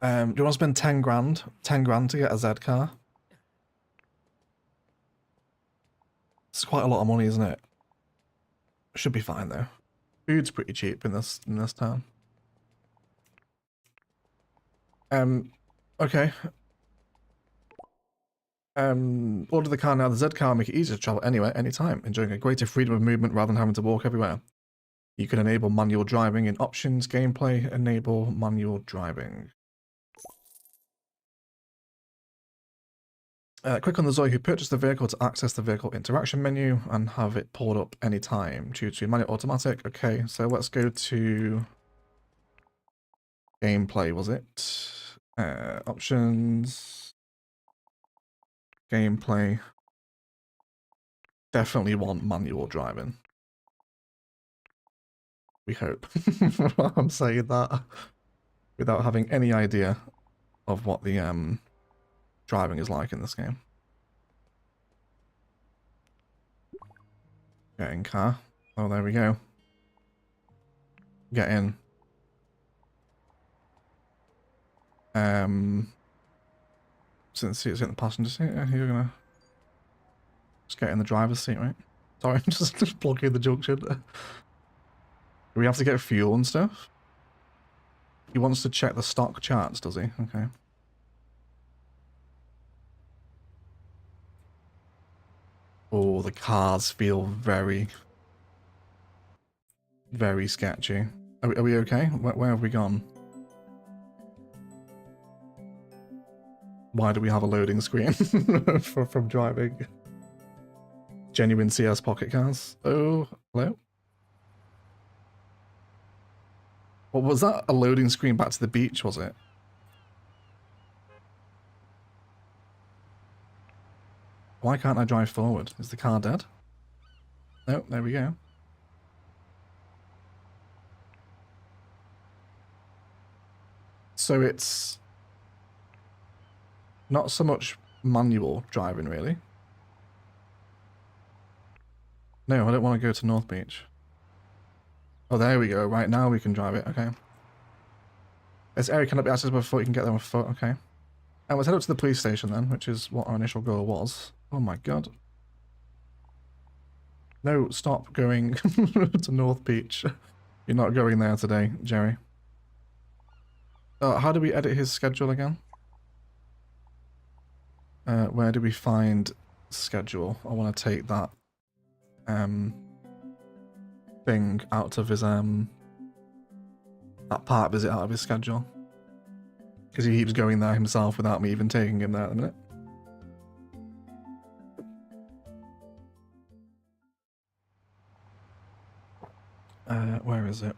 Do you want to spend 10 grand? 10 grand to get a Z car? It's quite a lot of money, isn't it? Should be fine though. Food's pretty cheap in this town. Okay. Order the car now. The Z car will make it easier to travel anywhere, anytime, enjoying a greater freedom of movement rather than having to walk everywhere. You can enable manual driving in options, gameplay, enable manual driving. Click on the ZOI who purchased the vehicle to access the vehicle interaction menu and have it pulled up anytime. Choose to manual automatic. Okay, so let's go to gameplay, was it? Options. Gameplay. Definitely want manual driving. We hope. I'm saying that without having any idea of what the driving is like in this game. Get in car. Oh, there we go. Get in. Since it's in the passenger seat, you're gonna just get in the driver's seat, right? Sorry, I'm just blocking the junction. Do we have to get fuel and stuff? He wants to check the stock charts, does he? Okay. Oh, the cars feel very, very sketchy. Are we okay? Where have we gone? Why do we have a loading screen from driving? Genuine CS pocket cars. Oh, hello? What was that? A loading screen back to the beach, was it? Why can't I drive forward? Is the car dead? No, there we go. So it's not so much manual driving, really. No, I don't want to go to North Beach. Oh, there we go. Right, now we can drive it. Okay. This area cannot be accessed before you can get there on foot. Okay. And let's head up to the police station then, which is what our initial goal was. Oh my god. No, stop going to North Beach. You're not going there today, Jerry. How do we edit his schedule again? Where do we find schedule? I want to take that thing out of his that park visit out of his schedule, because he keeps going there himself without me even taking him there at the minute. Where is it?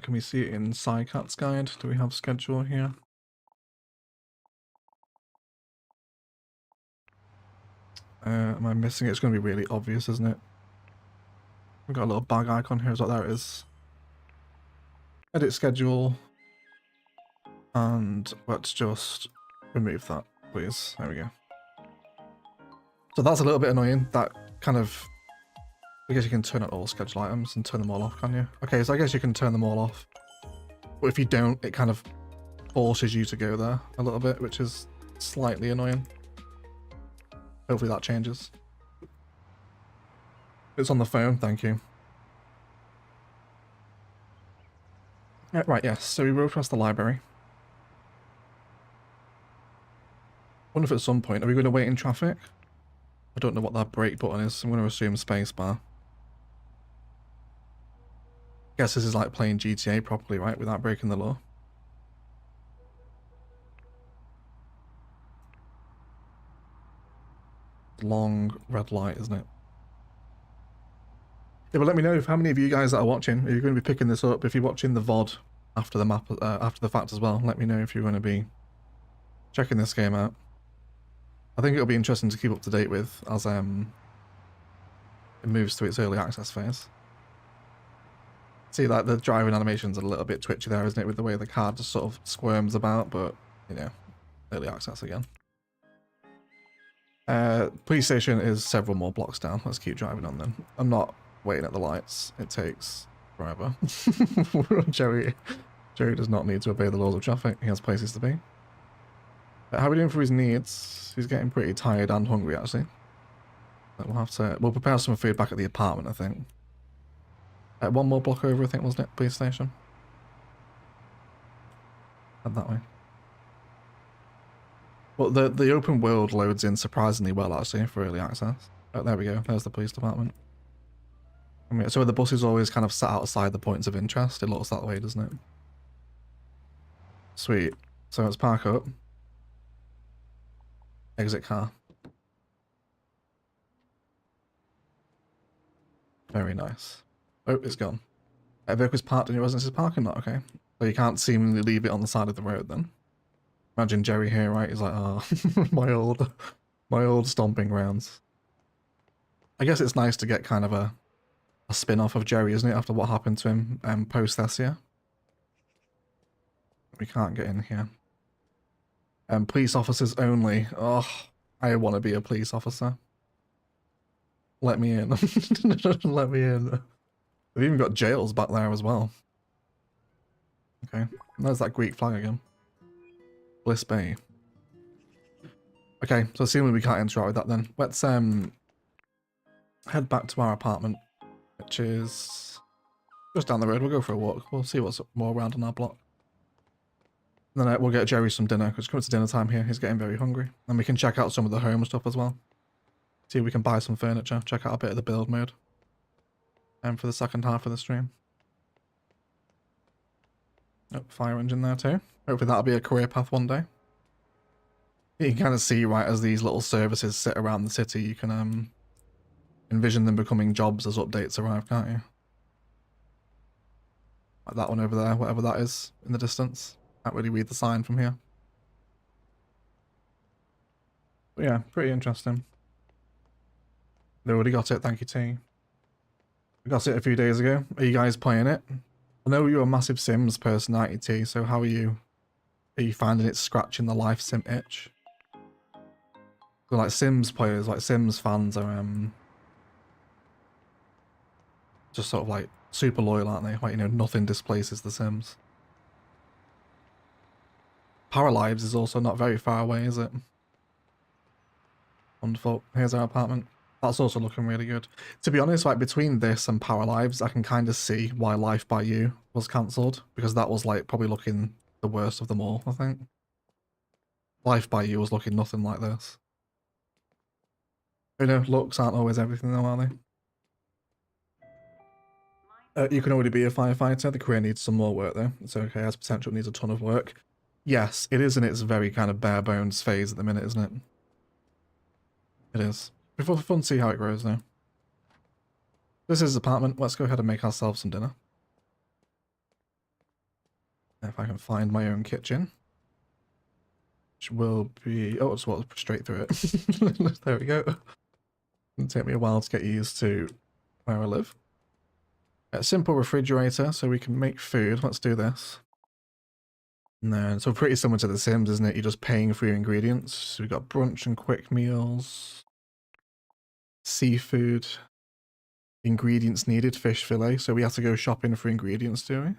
Can we see it in Psycat's guide? Do we have schedule here? Am I missing it? It's going to be really obvious, isn't it? We've got a little bag icon here as well. There it is. Edit schedule. And let's just remove that, please. There we go. So that's a little bit annoying. That kind of... I guess you can turn on all schedule items and turn them all off, can you? Okay, so I guess you can turn them all off. But if you don't, it kind of forces you to go there a little bit, which is slightly annoying. Hopefully that changes. It's on the phone, thank you. Right, yes, so we rode past the library. Wonder if at some point, are we going to wait in traffic? I don't know what that brake button is, I'm going to assume spacebar. Guess this is like playing GTA properly, right, without breaking the law. Long red light, isn't it? Yeah, but let me know if how many of you guys that are watching, are you going to be picking this up? If you're watching the VOD after the map, after the fact as well, let me know if you're going to be checking this game out. I think it'll be interesting to keep up to date with as it moves through its early access phase. See, like the driving animation's a little bit twitchy there, isn't it, with the way the car just sort of squirms about, but you know, early access again. Police station is several more blocks down. Let's keep driving on then. I'm not waiting at the lights. It takes forever. Jerry does not need to obey the laws of traffic. He has places to be. How are we doing for his needs? He's getting pretty tired and hungry, actually. We'll prepare some food back at the apartment, I think. One more block over, I think, wasn't it? Police station. Head that way. Well, the open world loads in surprisingly well, actually, for early access. Oh, there we go. There's the police department. I mean, so the bus is always kind of sat outside the points of interest. It looks that way, doesn't it? Sweet. So let's park up. Exit car. Very nice. Oh, it's gone. A vehicle's parked in your residence's parking lot, okay. So you can't seemingly leave it on the side of the road then. Imagine Jerry here, right? He's like, oh, my old stomping grounds. I guess it's nice to get kind of a spin-off of Jerry, isn't it, after what happened to him post this year. We can't get in here. Police officers only. Oh, I want to be a police officer. Let me in. Let me in. We've even got jails back there as well. Okay, there's that Greek flag again. Bliss Bay. Okay, so assuming we can't interact with that then, let's head back to our apartment, which is just down the road. We'll go for a walk. We'll see what's more around on our block. And then we'll get Jerry some dinner, because it's coming to dinner time here. He's getting very hungry. And we can check out some of the home stuff as well. See if we can buy some furniture. Check out a bit of the build mode. And for the second half of the stream. Oh, fire engine there too. Hopefully that'll be a career path one day. You can kind of see, right, as these little services sit around the city, you can envision them becoming jobs as updates arrive, can't you? Like that one over there, whatever that is in the distance. Can't really read the sign from here. But yeah, pretty interesting. They already got it, thank you T. We got it a few days ago. Are you guys playing it? I know you're a massive Sims personality T, so how are you? Are you finding it scratching the life sim itch? So like Sims players, like Sims fans are just sort of like super loyal, aren't they? Like, you know, nothing displaces the Sims. Paralives is also not very far away, is it? Wonderful. Here's our apartment. That's also looking really good. To be honest, like between this and Paralives, I can kind of see why Life by You was cancelled, because that was like probably looking the worst of them all, I think. Life by You was looking nothing like this. You know, looks aren't always everything though, are they? You can already be a firefighter. The career needs some more work though. It's okay, has potential, needs a ton of work. Yes, it is in its very kind of bare bones phase at the minute, isn't it? It is. Before the fun, see how it grows now. This is his apartment. Let's go ahead and make ourselves some dinner. If I can find my own kitchen. Which will be... Oh, it's walked straight through it. There we go. It'll take me a while to get used to where I live. A simple refrigerator so we can make food. Let's do this. And then, so pretty similar to The Sims, isn't it? You're just paying for your ingredients. So we've got brunch and quick meals. Seafood. Ingredients needed, fish fillet. So we have to go shopping for ingredients, do we?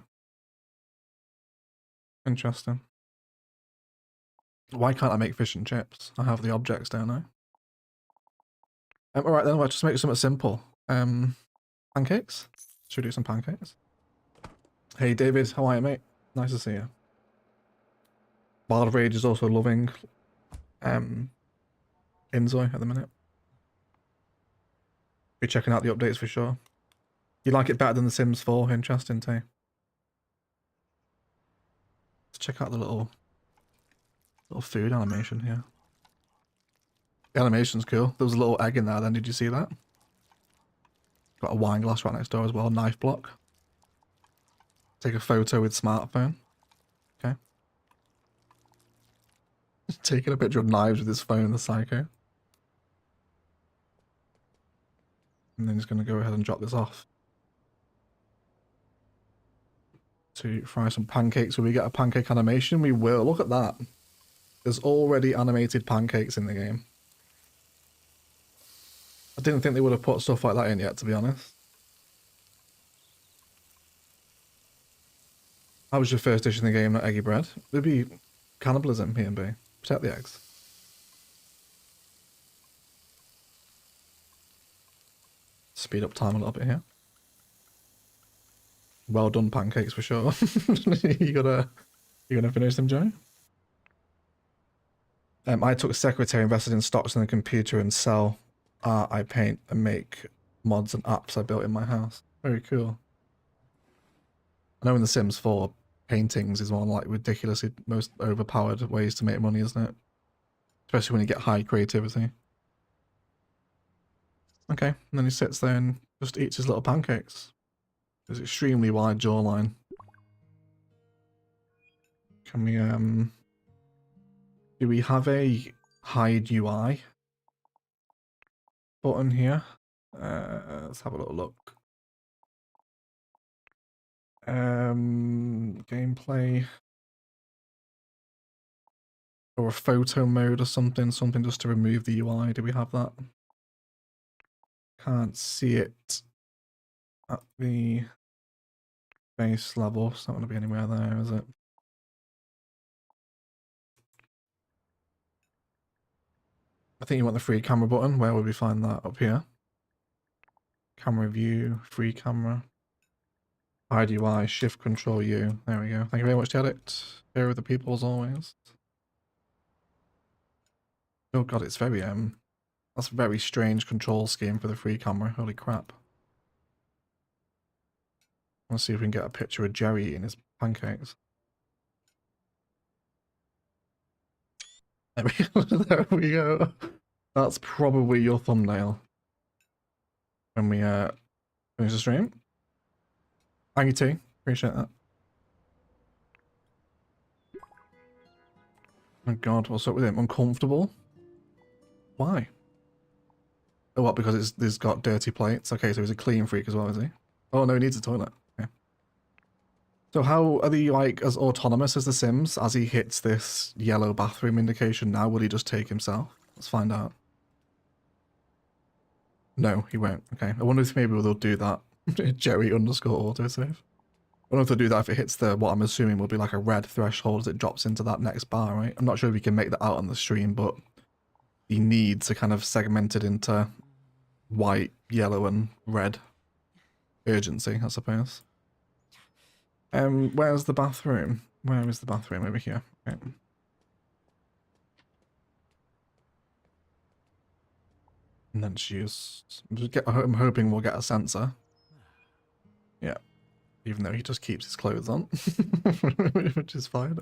Interesting. Why can't I make fish and chips? I have the objects, don't I? Alright then, let's just make something simple. Pancakes? Should we do some pancakes? Hey David, how are you, mate? Nice to see you. Bard Rage is also loving InZOI at the minute. Be checking out the updates for sure. You like it better than The Sims 4? Interesting too. Let's check out the little food animation here. The animation's cool. There was a little egg in there then, did you see that? Got a wine glass right next door as well, knife block. Take a photo with smartphone. Okay. Taking a picture of knives with his phone, the psycho. And then he's going to go ahead and drop this off. To fry some pancakes. Will we get a pancake animation? We will. Look at that. There's already animated pancakes in the game. I didn't think they would have put stuff like that in yet, to be honest. How was your first dish in the game, not eggy bread? It'd be cannibalism, P&B. Protect the eggs. Speed up time a little bit here. Well done pancakes for sure. you gonna finish them, Joey? I took secretary, invested in stocks in the computer and sell art I paint and make mods and apps I built in my house. Very cool. I know in The Sims 4, paintings is one of like ridiculously most overpowered ways to make money, isn't it? Especially when you get high creativity. Okay, and then he sits there and just eats his little pancakes. His extremely wide jawline. Can we, do we have a hide UI button here? Let's have a little look. Gameplay. Or a photo mode or something just to remove the UI. Do we have that? Can't see it at the base level. It's not going to be anywhere there, is it? I think you want the free camera button. Where would we find that? Up here. Camera view, free camera. Hide UI, shift control U. There we go. Thank you very much, Edit. Here are the people as always. Oh god, it's very that's a very strange control scheme for the free camera. Holy crap. Let's see if we can get a picture of Jerry eating his pancakes. There we go. There we go. That's probably your thumbnail when we finish the stream. Thank you, T. Appreciate that. Oh god, what's up with him? Uncomfortable? Why? Oh, what? Because it's got dirty plates. Okay, so he's a clean freak as well, is he? Oh no, he needs a toilet. Okay. So how are they like as autonomous as the Sims? As he hits this yellow bathroom indication now, will he just take himself? Let's find out. No, he won't. Okay. I wonder if maybe they'll do that. Jerry underscore autosave. I wonder if they'll do that if it hits the, what I'm assuming will be like a red threshold as it drops into that next bar, right? I'm not sure if we can make that out on the stream, but the needs are kind of segmented into white, yellow, and red urgency, I suppose. Where's the bathroom? Where is the bathroom? Over here. Okay. And then I'm hoping we'll get a sensor. Yeah. Even though he just keeps his clothes on. Which is fine.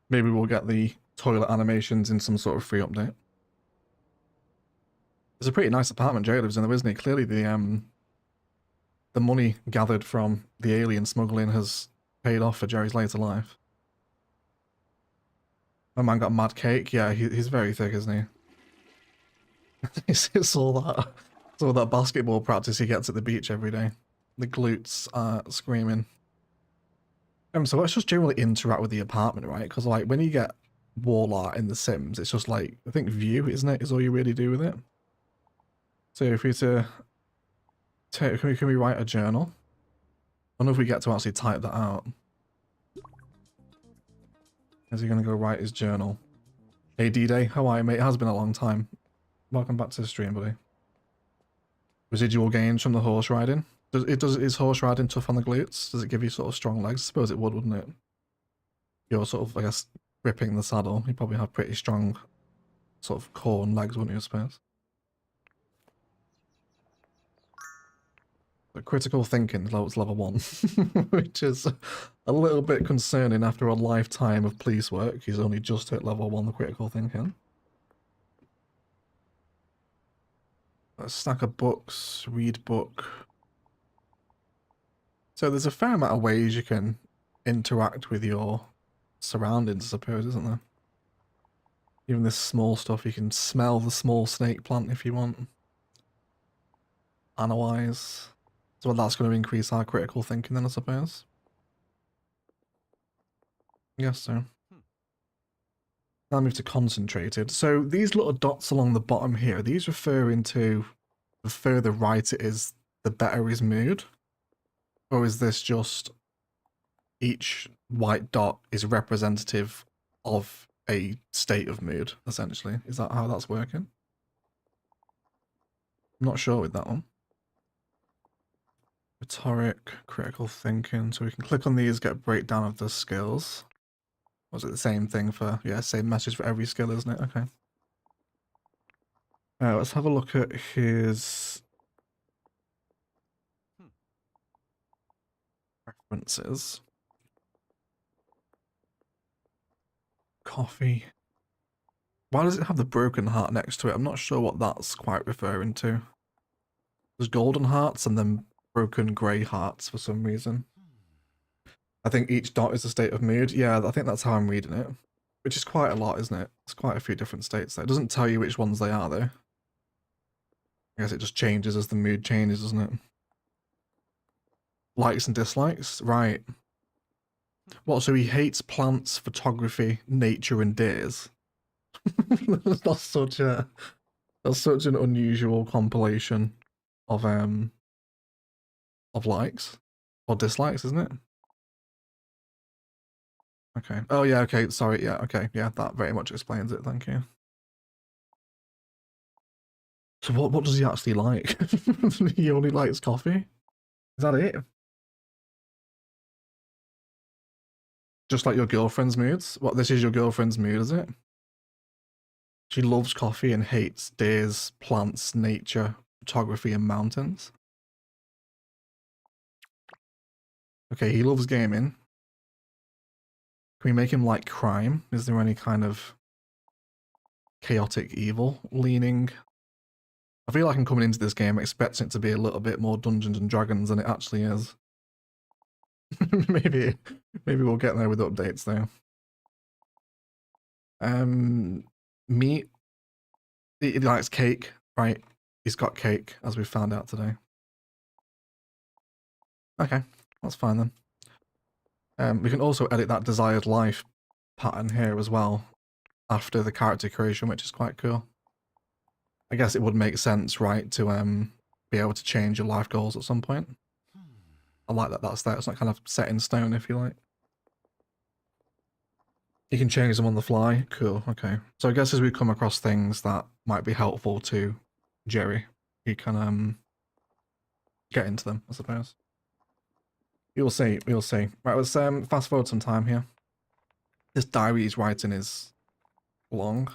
Maybe we'll get the toilet animations in some sort of free update. It's a pretty nice apartment Jay lives in though, isn't it? Clearly the money gathered from the alien smuggling has paid off for Jerry's later life. My man got mad cake. Yeah, he's very thick, isn't he? It's all that basketball practice he gets at the beach every day. The glutes are screaming. So let's just generally interact with the apartment, right? Because like when you get wall art in The Sims, it's just like, I think view, isn't it? Is all you really do with it. So if we to take, can we write a journal? I wonder if we get to actually type that out. Is he gonna go write his journal? Hey D-Day, how are you, mate? It has been a long time. Welcome back to the stream, buddy. Residual gains from the horse riding. Is horse riding tough on the glutes? Does it give you sort of strong legs? I suppose it would, wouldn't it? You're sort of, I guess, gripping the saddle. You probably have pretty strong sort of core and legs, wouldn't you, I suppose? But critical thinking is level 1, which is a little bit concerning after a lifetime of police work. He's only just hit level 1, the critical thinking. A stack of books, read book. So there's a fair amount of ways you can interact with your surroundings, I suppose, isn't there? Even this small stuff, you can smell the small snake plant if you want. Analyze. So that's going to increase our critical thinking then, I suppose. Yes, so. Now move to concentrated. So these little dots along the bottom here, these referring to the further right it is, the better his mood? Or is this just each white dot is representative of a state of mood, essentially? Is that how that's working? I'm not sure with that one. Rhetoric, critical thinking. So we can click on these, get a breakdown of the skills. Was it the same thing for, yeah, same message for every skill, isn't it? Okay. Let's have a look at his preferences. Coffee. Why does it have the broken heart next to it? I'm not sure what that's quite referring to. There's golden hearts and then broken grey hearts for some reason. I think each dot is a state of mood. Yeah, I think that's how I'm reading it. Which is quite a lot, isn't it? It's quite a few different states there. It doesn't tell you which ones they are, though. I guess it just changes as the mood changes, doesn't it? Likes and dislikes? Right. What, so he hates plants, photography, nature, and deers? That's such an unusual compilation of likes or dislikes, isn't it? Okay. Oh yeah, okay, sorry, yeah, okay, yeah, that very much explains it, thank you. So what does he actually like? He only likes coffee? Is that it? Just like your girlfriend's moods? What, this is your girlfriend's mood, is it? She loves coffee and hates days, plants, nature, photography, and mountains. Okay, he loves gaming. Can we make him like crime? Is there any kind of chaotic evil leaning? I feel like I'm coming into this game expecting it to be a little bit more Dungeons and Dragons than it actually is. maybe we'll get there with updates though. Meat. He likes cake, right? He's got cake, as we found out today. Okay, that's fine then. We can also edit that desired life pattern here as well after the character creation, which is quite cool. I guess it would make sense, right, to be able to change your life goals at some point. I like that that's there. It's not kind of set in stone, if you like. You can change them on the fly. Cool, okay. So I guess as we come across things that might be helpful to Jerry, you can get into them, I suppose. You'll see, we'll see. Right, let's fast forward some time here. This diary he's writing is long.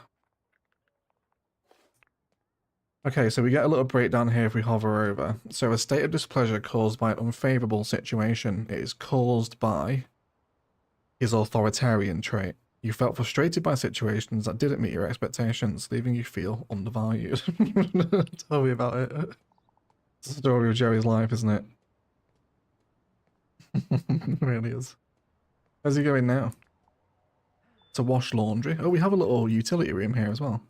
Okay, so we get a little breakdown here if we hover over. So a state of displeasure caused by an unfavorable situation is caused by his authoritarian trait. You felt frustrated by situations that didn't meet your expectations, leaving you feel undervalued. Tell me about it. It's the story of Jerry's life, isn't it? It really is. Where's he going now? To wash laundry. Oh, we have a little utility room here as well.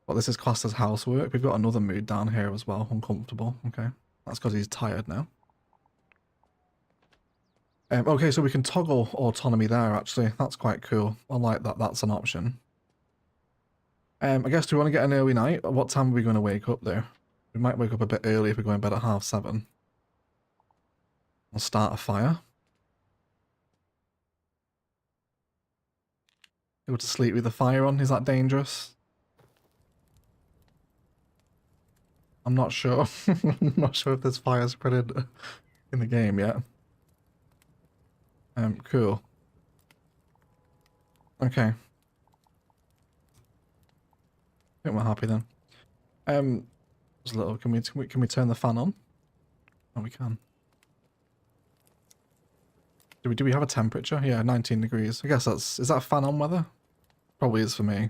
Well, this is classed as housework. We've got another mood down here as well. Uncomfortable. Okay. That's because he's tired now. Okay, so we can toggle autonomy there, actually. That's quite cool. I like that. That's an option. I guess, do we want to get an early night? What time are we going to wake up there? We might wake up a bit early if we're going to bed at 7:30. I'll start a fire. Go to sleep with the fire on. Is that dangerous? I'm not sure. I'm not sure if there's fire spreaded in the game yet. Cool. Okay. I think we're happy then. Just a little. Can we turn the fan on? Oh, we can. Do we have a temperature? Yeah, 19 degrees. I guess is that fan on weather? Probably is for me.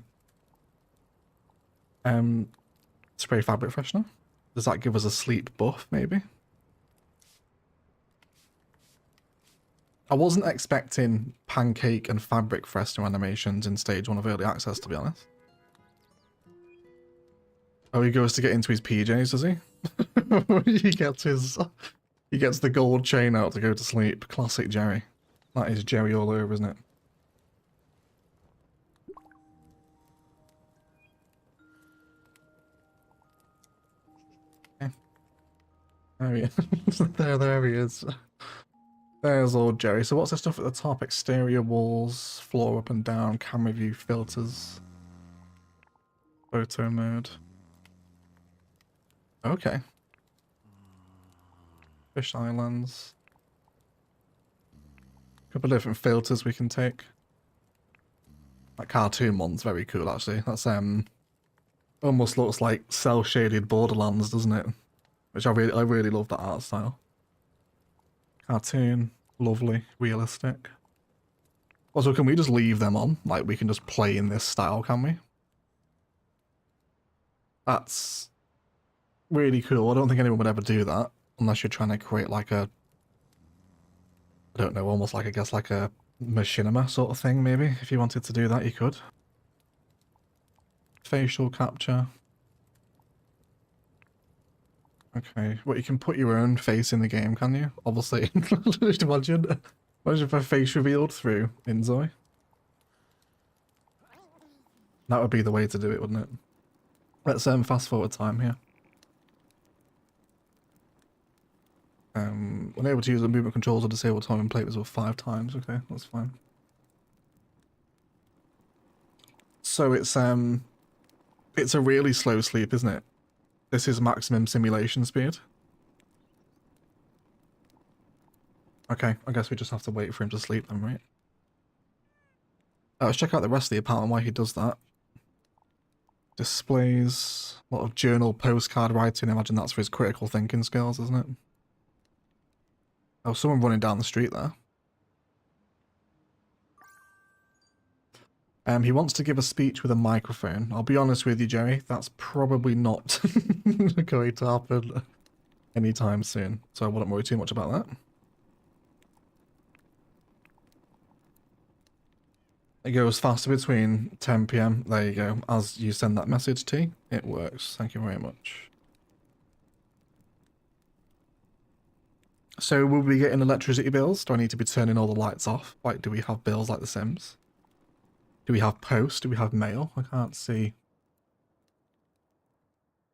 Spray fabric freshener. Does that give us a sleep buff, maybe? I wasn't expecting pancake and fabric freshener animations in stage 1 of early access, to be honest. Oh, he goes to get into his PJs, does he? He gets the gold chain out to go to sleep. Classic Jerry. That is Jerry all over, isn't it? Okay. There he is. there he is. There's old Jerry. So what's the stuff at the top? Exterior walls, floor up and down, camera view, filters, photo mode. Okay. Fish islands. A couple of different filters we can take. That cartoon one's very cool, actually. That's almost looks like cel-shaded Borderlands, doesn't it? Which I really love that art style. Cartoon, lovely, realistic. Also, can we just leave them on? Like, we can just play in this style, can we? That's really cool. I don't think anyone would ever do that unless you're trying to create like a, I don't know, almost like, I guess, like a machinima sort of thing, maybe. If you wanted to do that, you could. Facial capture. Okay, well, you can put your own face in the game, can you? Obviously. Just imagine if a face revealed through InZOI. That would be the way to do it, wouldn't it? Let's fast forward time here. Unable to use the movement controls or disable time and play this 5 times. Okay, that's fine. So it's It's a really slow sleep, isn't it? This is maximum simulation speed. Okay, I guess we just have to wait for him to sleep then, right? Let's check out the rest of the apartment while he does that. Displays, a lot of journal postcard writing. I imagine that's for his critical thinking skills, isn't it? Oh, someone running down the street there. He wants to give a speech with a microphone. I'll be honest with you, Jerry, that's probably not going to happen anytime soon. So I wouldn't worry too much about that. It goes faster between 10 PM. There you go. As you send that message, T, it works. Thank you very much. So will we be getting electricity bills? Do I need to be turning all the lights off? Like, do we have bills like The Sims? Do we have post? Do we have mail? I can't see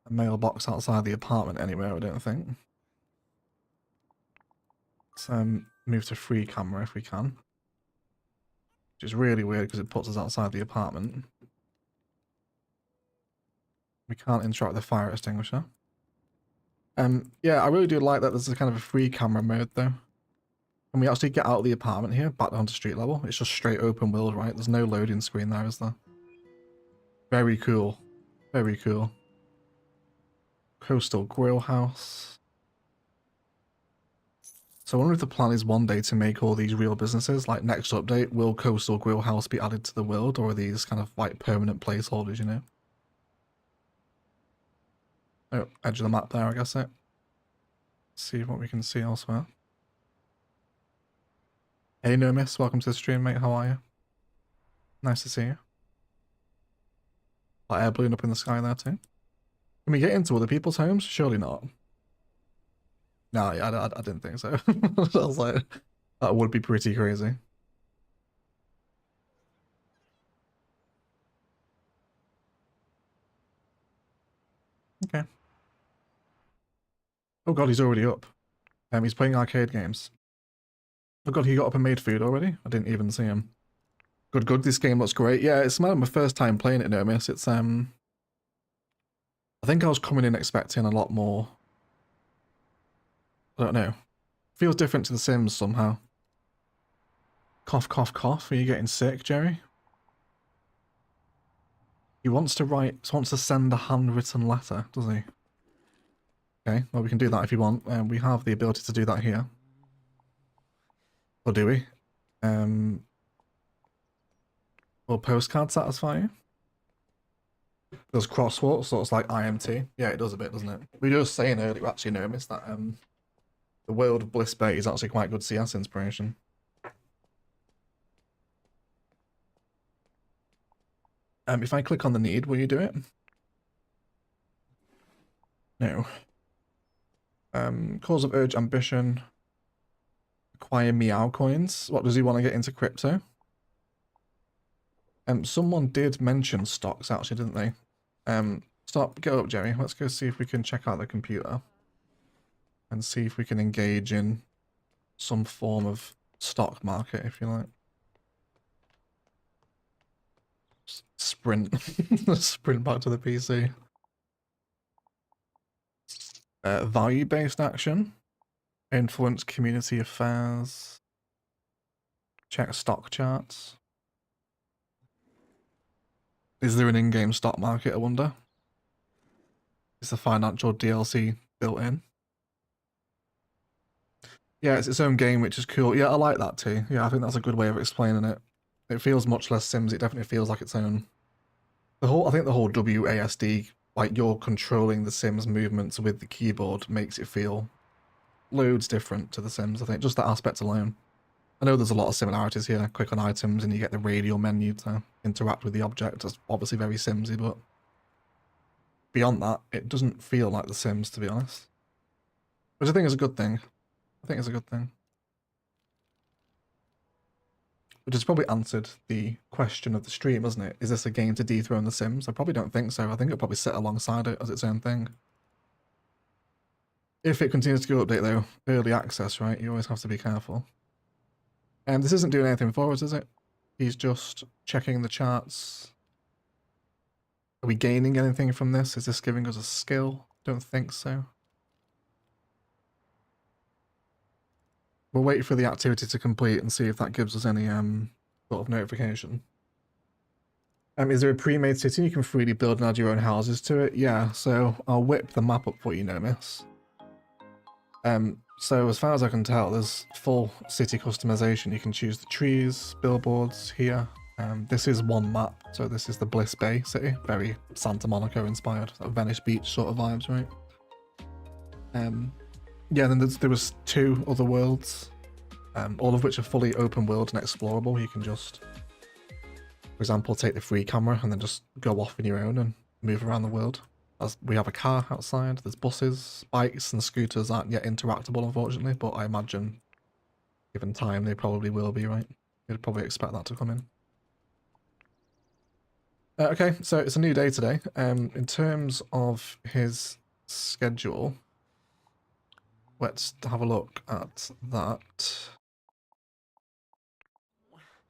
a mailbox outside the apartment anywhere, I don't think. Let's move to free camera if we can. Which is really weird because it puts us outside the apartment. We can't interact with the fire extinguisher. Yeah, I really do like that there's a kind of a free camera mode though. Can we actually get out of the apartment here, back down to street level? It's just straight open world, right? There's no loading screen there, is there? Very cool. Very cool. Coastal Grill House. So I wonder if the plan is one day to make all these real businesses, like next update, will Coastal Grill House be added to the world, or are these kind of like permanent placeholders, you know? Oh, edge of the map there, I guess it. See what we can see elsewhere. Hey, No Miss, welcome to the stream, mate. How are you? Nice to see you. That air balloon up in the sky there too. Can we get into other people's homes? Surely not. No, yeah, I didn't think so. I was like, that would be pretty crazy. Okay. Oh god, he's already up. He's playing arcade games. Oh god, he got up and made food already? I didn't even see him. Good, this game looks great. Yeah, it's my first time playing it, No Miss. It's, I think I was coming in expecting a lot more. I don't know. Feels different to The Sims somehow. Cough, cough, cough. Are you getting sick, Jerry? He wants to send a handwritten letter, does he? Okay, well we can do that if you want. We have the ability to do that here. Or do we? Will postcard satisfy you? Does crosswalk, so it's like IMT. Yeah, it does a bit, doesn't it? We were just saying earlier, actually, No Miss, that the world of Bliss Bay is actually quite good CS inspiration. If I click on the need, will you do it? No. Cause of urge ambition. Acquire meow coins. What, does he want to get into crypto? Someone did mention stocks actually, didn't they? Stop, get up, Jerry. Let's go see if we can check out the computer. And see if we can engage in some form of stock market, if you like. Sprint. Sprint back to the PC. Value-based action. Influence community affairs. Check stock charts. Is there an in-game stock market, I wonder? Is the financial DLC built in? Yeah, it's its own game, which is cool. Yeah, I like that too. Yeah, I think that's a good way of explaining it. It feels much less Sims. It definitely feels like its own. I think the whole WASD, like you're controlling the Sims movements with the keyboard, makes it feel loads different to the Sims. I think just that aspect alone. I know there's a lot of similarities here. Click on items and you get the radial menu to interact with the object. It's obviously very Simsy, but beyond that, it doesn't feel like the Sims, to be honest. Which I think is a good thing. I think it's a good thing. Which has probably answered the question of the stream, hasn't it? Is this a game to dethrone The Sims? I probably don't think so. I think it'll probably sit alongside it as its own thing. If it continues to go update though, early access, right? You always have to be careful. And this isn't doing anything for us, is it? He's just checking the charts. Are we gaining anything from this? Is this giving us a skill? Don't think so. We'll wait for the activity to complete and see if that gives us any sort of notification. Is there a pre-made city you can freely build and add your own houses to it? Yeah, so I'll whip the map up for you, Nomis. So as far as I can tell, there's full city customization. You can choose the trees, billboards here. This is one map, so this is the Bliss Bay city, very Santa Monica inspired, like Venice Beach sort of vibes, right? Yeah, then there was 2 other worlds, all of which are fully open world and explorable. You can just, for example, take the free camera and then just go off on your own and move around the world. As we have a car outside, there's buses, bikes and scooters aren't yet interactable, unfortunately, but I imagine, given time, they probably will be, right? You'd probably expect that to come in. Okay, so it's a new day today. In terms of his schedule, let's have a look at that.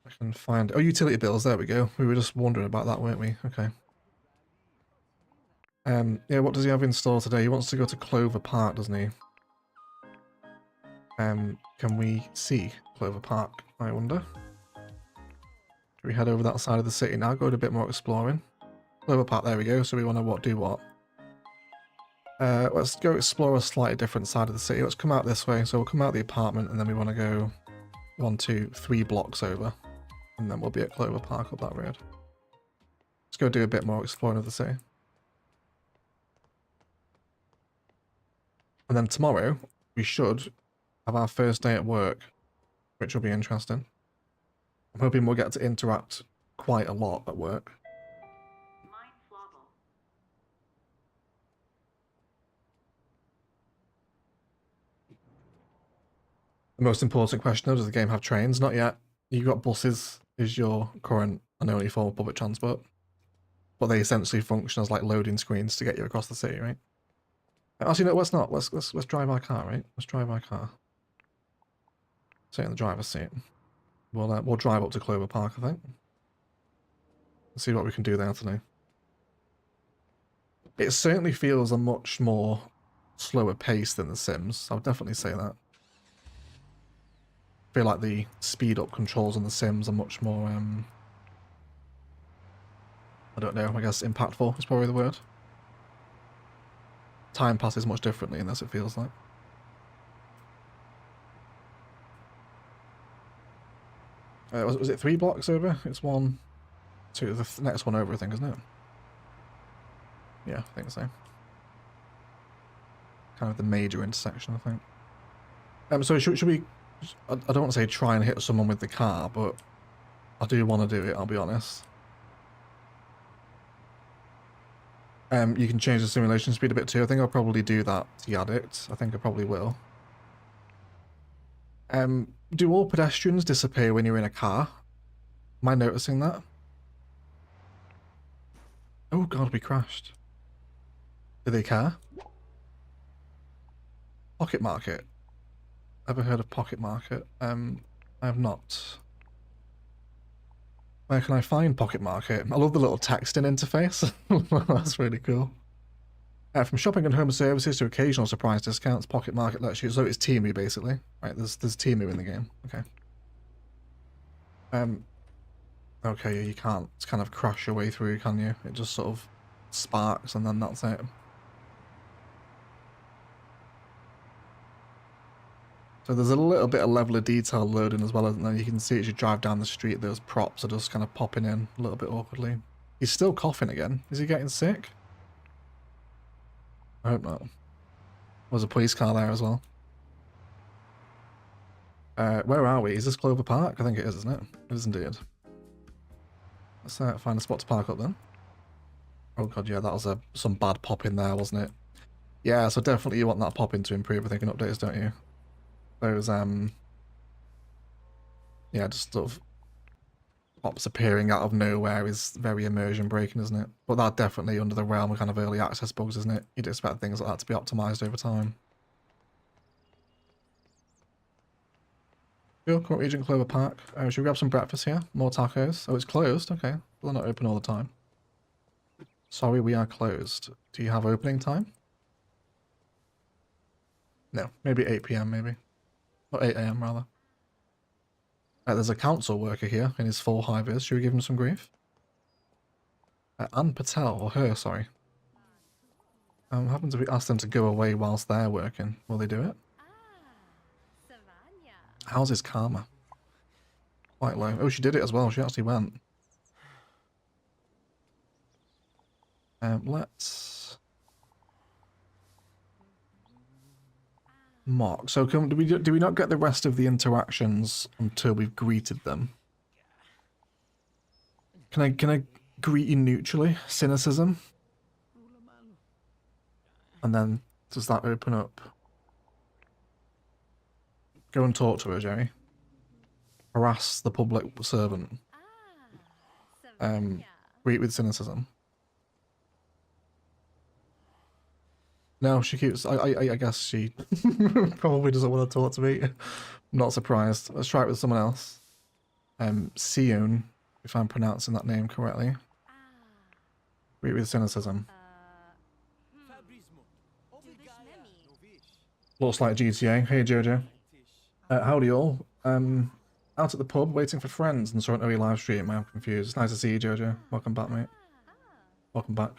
I can find... Oh, utility bills, there we go. We were just wondering about that, weren't we? Okay. Yeah, what does he have in store today? He wants to go to Clover Park, doesn't he? Can we see Clover Park, I wonder? Should we head over that side of the city now? Go a bit more exploring. Clover Park, there we go. So we want to do what? Let's go explore a slightly different side of the city. Let's come out this way. So we'll come out the apartment and then we want to go 1, 2, 3 blocks over. And then we'll be at Clover Park up that road. Let's go do a bit more exploring of the city. And then tomorrow, we should have our first day at work, which will be interesting. I'm hoping we'll get to interact quite a lot at work. The most important question, though, does the game have trains? Not yet. You've got buses is your current and only form of public transport. But they essentially function as like loading screens to get you across the city, right? Actually, no, let's not. Let's drive our car, right? Let's drive our car. Sit in the driver's seat. We'll drive up to Clover Park, I think. Let's see what we can do there today. It certainly feels a much more slower pace than The Sims. I would definitely say that. I feel like the speed up controls on The Sims are much more, I don't know, I guess impactful is probably the word. Time passes much differently in this, it feels like. Was it 3 blocks over? It's 1, 2, the next one over, I think, isn't it? Yeah, I think so. Kind of the major intersection, I think. So should we... I don't want to say try and hit someone with the car, but I do want to do it, I'll be honest. You can change the simulation speed a bit too. I think I'll probably do that to the addict. I think I probably will. Do all pedestrians disappear when you're in a car? Am I noticing that? Oh god, we crashed. Do they care? Pocket Market. Ever heard of Pocket Market? I have not. Where can I find Pocket Market? I love the little texting interface. That's really cool. From shopping and home services to occasional surprise discounts, Pocket Market lets you... So it's Temu, basically. Right, there's Temu in the game. Okay. Okay, you can't kind of crash your way through, can you? It just sort of sparks and then that's it. So there's a little bit of level of detail loading as well, isn't there? You can see as you drive down the street, those props are just kind of popping in a little bit awkwardly. He's still coughing again. Is he getting sick? I hope not. There's a police car there as well. Where are we? Is this Clover Park? I think it is, isn't it? It is indeed. Let's find a spot to park up then. Oh god, yeah, that was some bad pop in there, wasn't it? Yeah, so definitely you want that pop in to improve, I think, in updates, don't you? Those, yeah, just sort of pops appearing out of nowhere is very immersion breaking, isn't it? But that definitely under the realm of kind of early access bugs, isn't it? You'd expect things like that to be optimized over time. Cool, current region Clover Park. Should we grab some breakfast here? More tacos? Oh, it's closed? Okay. Well, they're not open all the time. Sorry, we are closed. Do you have opening time? No, maybe 8 p.m. maybe. Or 8 a.m. rather. There's a council worker here in his full high vis. Should we give him some grief? Ann Patel, or her, sorry. Happens if we ask them to go away whilst they're working. Will they do it? How's his karma? Quite low. Oh, she did it as well. She actually went. Let's mark. So do we not get the rest of the interactions until we've greeted them? Can I greet you neutrally? Cynicism? And then does that open up? Go and talk to her, Jerry. Harass the public servant. Greet with cynicism. No, she keeps. I guess she probably doesn't want to talk to me. I'm not surprised. Let's try it with someone else. Sion, if I'm pronouncing that name correctly. Greet with cynicism. Looks like GTA. Hey Jojo. Howdy all. Out at the pub waiting for friends and saw an early live stream. I'm confused. It's nice to see you, Jojo. Welcome back, mate. Welcome back.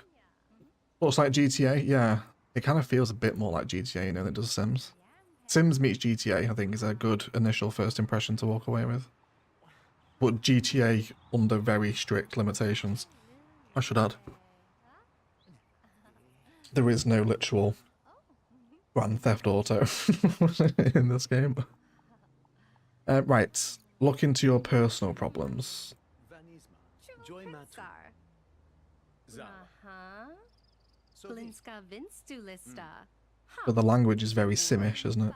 Looks like GTA. Yeah, it kind of feels a bit more like GTA, you know, than it does Sims. Sims meets GTA, I think, is a good initial first impression to walk away with. But GTA under very strict limitations. I should add. There is no literal Grand Theft Auto in this game. Right, look into your personal problems. But the language is very Simish, isn't it?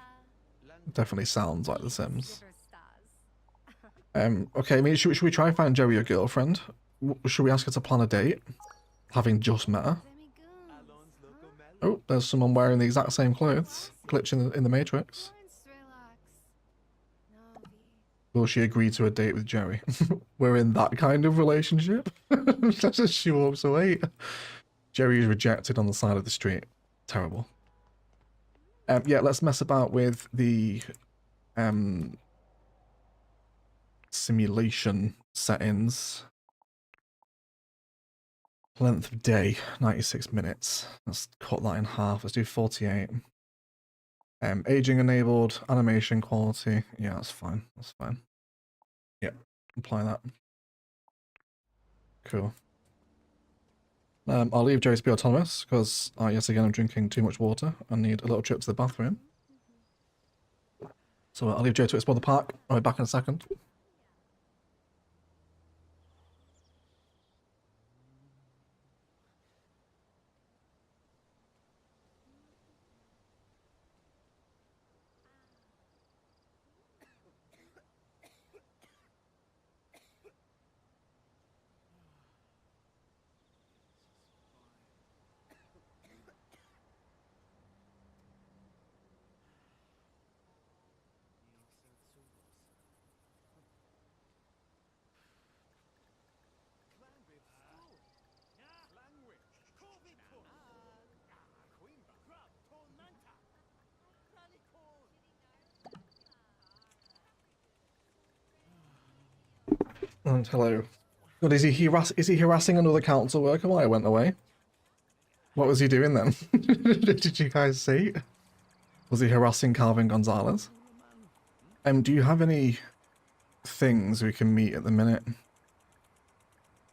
It definitely sounds like The Sims. Okay, I mean, should we try and find Jerry a girlfriend? Should we ask her to plan a date? Having just met her. Oh, there's someone wearing the exact same clothes. Glitch in the Matrix. Will she agree to a date with Jerry? We're in that kind of relationship? She walks away. Jerry is rejected on the side of the street. Terrible. Yeah, let's mess about with the simulation settings. Length of day, 96 minutes. Let's cut that in half. Let's do 48. Aging enabled, animation quality. Yeah, that's fine. That's fine. Yep, apply that. Cool. I'll leave Jerry to be autonomous because, yes, again, I'm drinking too much water. I need a little trip to the bathroom. So I'll leave Jerry to explore the park. I'll be back in a second. And hello. God, is he harassing another council worker while I went away? What was he doing then? Did you guys see? Was he harassing Calvin Gonzalez? Do you have any things we can meet at the minute?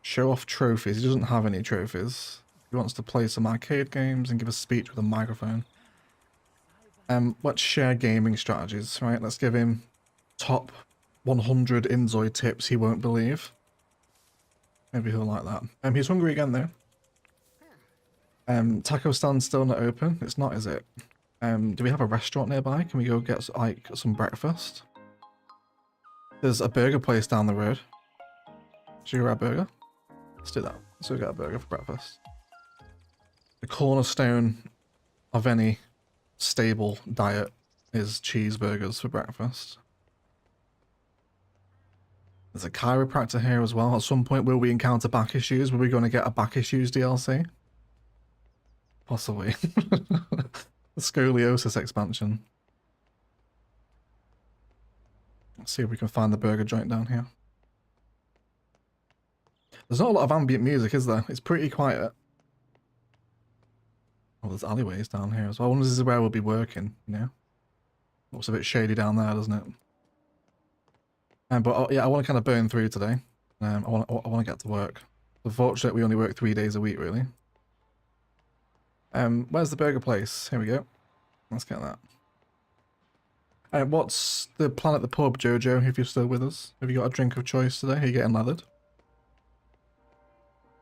Show off trophies. He doesn't have any trophies. He wants to play some arcade games and give a speech with a microphone. Let's share gaming strategies, right? Let's give him top 100 InZOI tips he won't believe. Maybe he'll like that. He's hungry again though. Taco stand's still not open. It's not, is it? Do we have a restaurant nearby? Can we go get like some breakfast? There's a burger place down the road. Should we grab a burger? Let's do that. Let's go get a burger for breakfast. The cornerstone of any stable diet is cheeseburgers for breakfast. There's a chiropractor here as well. At some point, will we encounter back issues? Will we going to get a back issues DLC? Possibly. The scoliosis expansion. Let's see if we can find the burger joint down here. There's not a lot of ambient music, is there? It's pretty quiet. Oh, there's alleyways down here as well. I wonder if this is where we'll be working, you know? Looks a bit shady down there, doesn't it? But yeah, I want to kind of burn through today. I want to get to work. Unfortunately, we only work 3 days a week, really. Where's the burger place? Here we go. Let's get that. What's the plan at the pub, Jojo, if you're still with us? Have you got a drink of choice today? Are you getting lathered?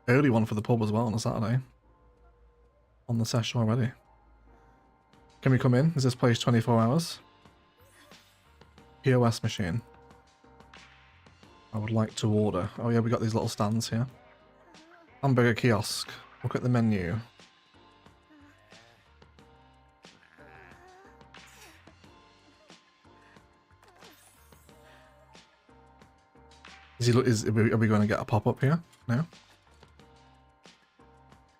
Early one for the pub as well on a Saturday. On the session already. Can we come in? Is this place 24 hours? POS machine. I would like to order. Oh yeah, we got these little stands here. Hamburger kiosk. Look at the menu. Are we going to get a pop-up here? No?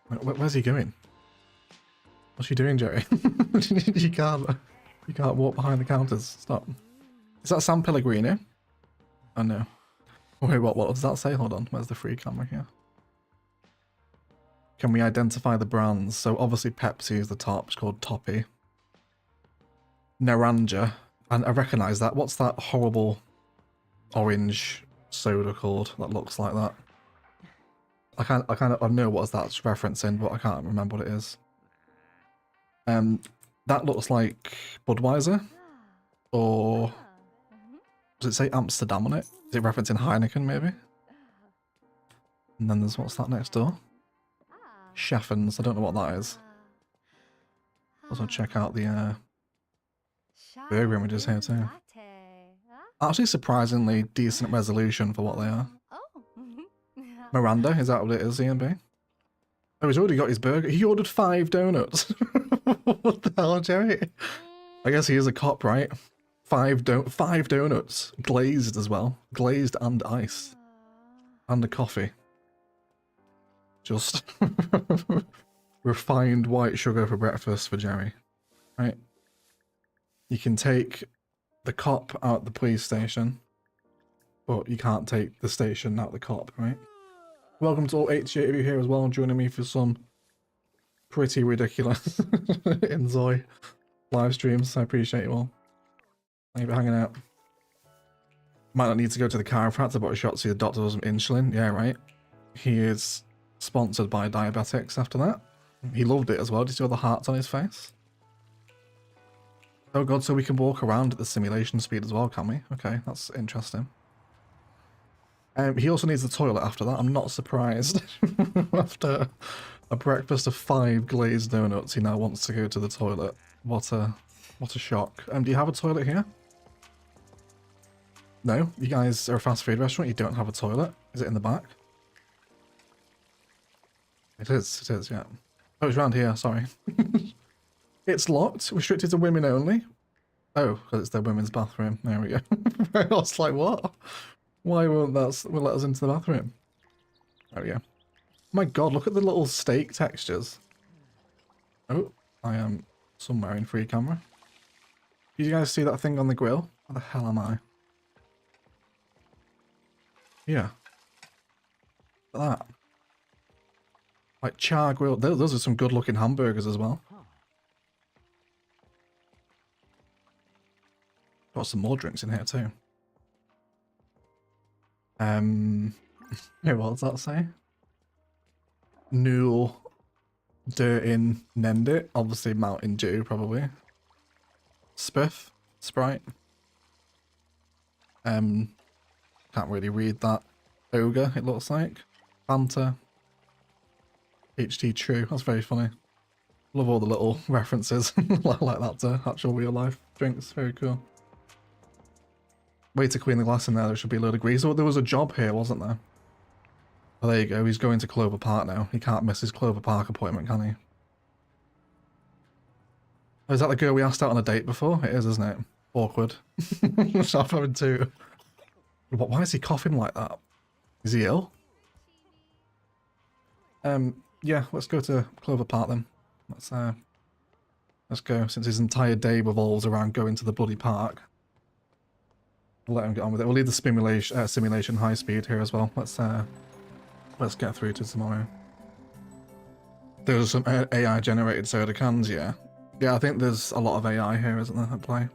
Where's he going? What's he doing, Jerry? you can't walk behind the counters. Stop. Is that San Pellegrino? Oh no. Wait, what does that say? Hold on. Where's the free camera here? Can we identify the brands? So obviously Pepsi is the top. It's called Toppy. Naranja. And I recognise that. What's that horrible orange soda called that looks like that? I know what that's referencing, but I can't remember what it is. That looks like Budweiser, or does it say Amsterdam on it? Is it referencing Heineken maybe? And then there's what's that next door? Cheffens. I don't know what that is. Also check out the burger images here too. Actually surprisingly decent resolution for what they are. Miranda, is that what it is, Ian B? Oh, he's already got his burger. He ordered 5 donuts. What the hell, Jerry? I guess he is a cop, right? 5 donuts. Glazed as well. Glazed and iced. And a coffee. Just refined white sugar for breakfast for Jerry. Right? You can take the cop out the police station, but you can't take the station out the cop, right? Welcome to all 88 of you here as well, joining me for some pretty ridiculous InZOI live streams. I appreciate you all. Thank you for hanging out. Might not need to go to the chiropractor, but a shot to see the doctor does some insulin. Yeah, right. He is sponsored by diabetics after that. He loved it as well. Did you see all the hearts on his face? Oh god, so we can walk around at the simulation speed as well, can we? Okay, that's interesting. He also needs the toilet after that. I'm not surprised. After a breakfast of 5 glazed donuts, he now wants to go to the toilet. What a shock. Do you have a toilet here? No? You guys are a fast food restaurant, you don't have a toilet? Is it in the back? It is, yeah. Oh, it's around here, sorry. It's locked, restricted to women only. Oh, because it's their women's bathroom. There we go. I was like, what? Why won't that let us into the bathroom? There we go. My god, look at the little steak textures. Oh, I am somewhere in free camera. Did you guys see that thing on the grill? Where the hell am I? Yeah. Look at that. Like char grill. Those are some good looking hamburgers as well. Got some more drinks in here too. What does that say? Nul Der in Nendit. Obviously Mountain Dew, probably. Spiff. Sprite. Can't really read that. Ogre, it looks like. Fanta. HT True. That's very funny. Love all the little references like that to actual real life drinks. Very cool. Way to clean the glass in there. There should be a load of grease. Oh, there was a job here, wasn't there? Oh, there you go. He's going to Clover Park now. He can't miss his Clover Park appointment, can he? Oh, is that the girl we asked out on a date before? It is, isn't it? Awkward. Stop having 2. Why is he coughing like that? Is he ill? Yeah, let's go to Clover Park then. Let's go, since his entire day revolves around going to the bloody park. We'll let him get on with it. We'll leave the simulation high speed here as well. Let's get through to tomorrow. There's some AI generated soda cans, yeah. Yeah, I think there's a lot of AI here, isn't there, at play?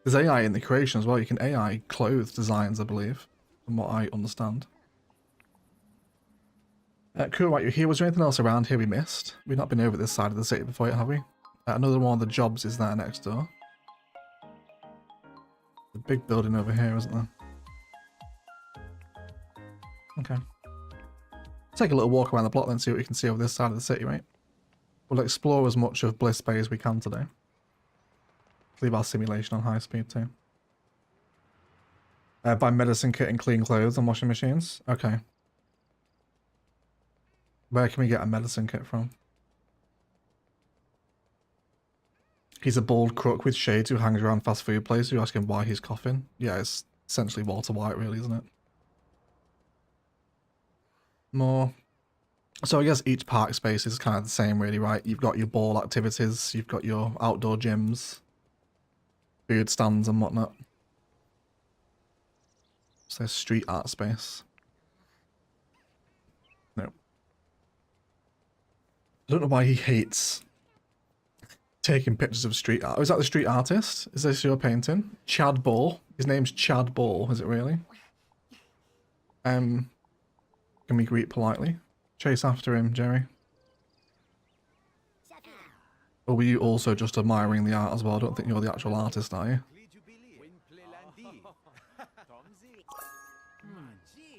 There's AI in the creation as well. You can AI clothes designs, I believe, from what I understand. Cool, right, you're here. Was there anything else around here we missed? We've not been over this side of the city before yet, have we? Another one of the jobs is there next door. The big building over here, isn't there? Okay. Take a little walk around the block then, see what we can see over this side of the city, right? We'll explore as much of Bliss Bay as we can today. Leave our simulation on high speed too. Buy medicine kit and clean clothes and washing machines. Okay. Where can we get a medicine kit from? He's a bald crook with shades who hangs around fast food places. You're asking why he's coughing? Yeah, it's essentially Walter White really, isn't it? More. So I guess each park space is kind of the same really, right? You've got your ball activities, you've got your outdoor gyms, food stands and whatnot. So street art space. No. I don't know why he hates taking pictures of street art. Oh, is that the street artist? Is this your painting? Chad Ball. His name's Chad Ball, is it really? Can we greet politely? Chase after him, Jerry. Or were you also just admiring the art as well? I don't think you're the actual artist, are you?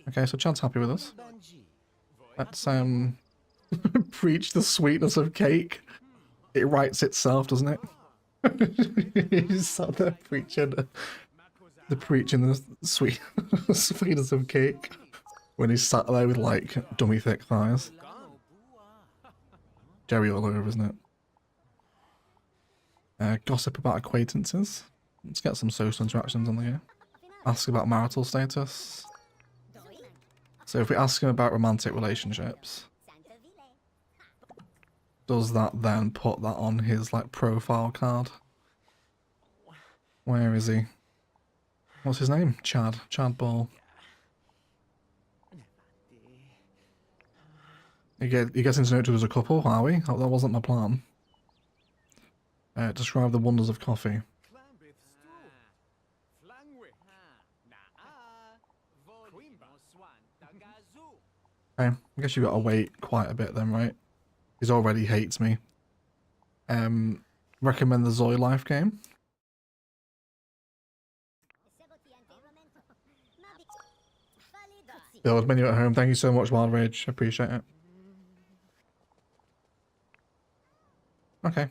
Okay, so Chad's happy with us. Let's preach the sweetness of cake. It writes itself, doesn't it? He's sat there preaching the sweetness of cake when he's sat there with like dummy thick thighs. Jerry all over, isn't it? Gossip about acquaintances. Let's get some social interactions on the go. Ask about marital status. So if we ask him about romantic relationships, does that then put that on his like profile card? Where is he? What's his name? Chad Ball. You getting to know each other as a couple, are we? Oh, that wasn't my plan. Describe the wonders of coffee. Okay, I guess you've got to wait quite a bit then, right? He already hates me. Recommend the ZOI life game. Build menu at home. Thank you so much, Wild Rage. Appreciate it. Okay.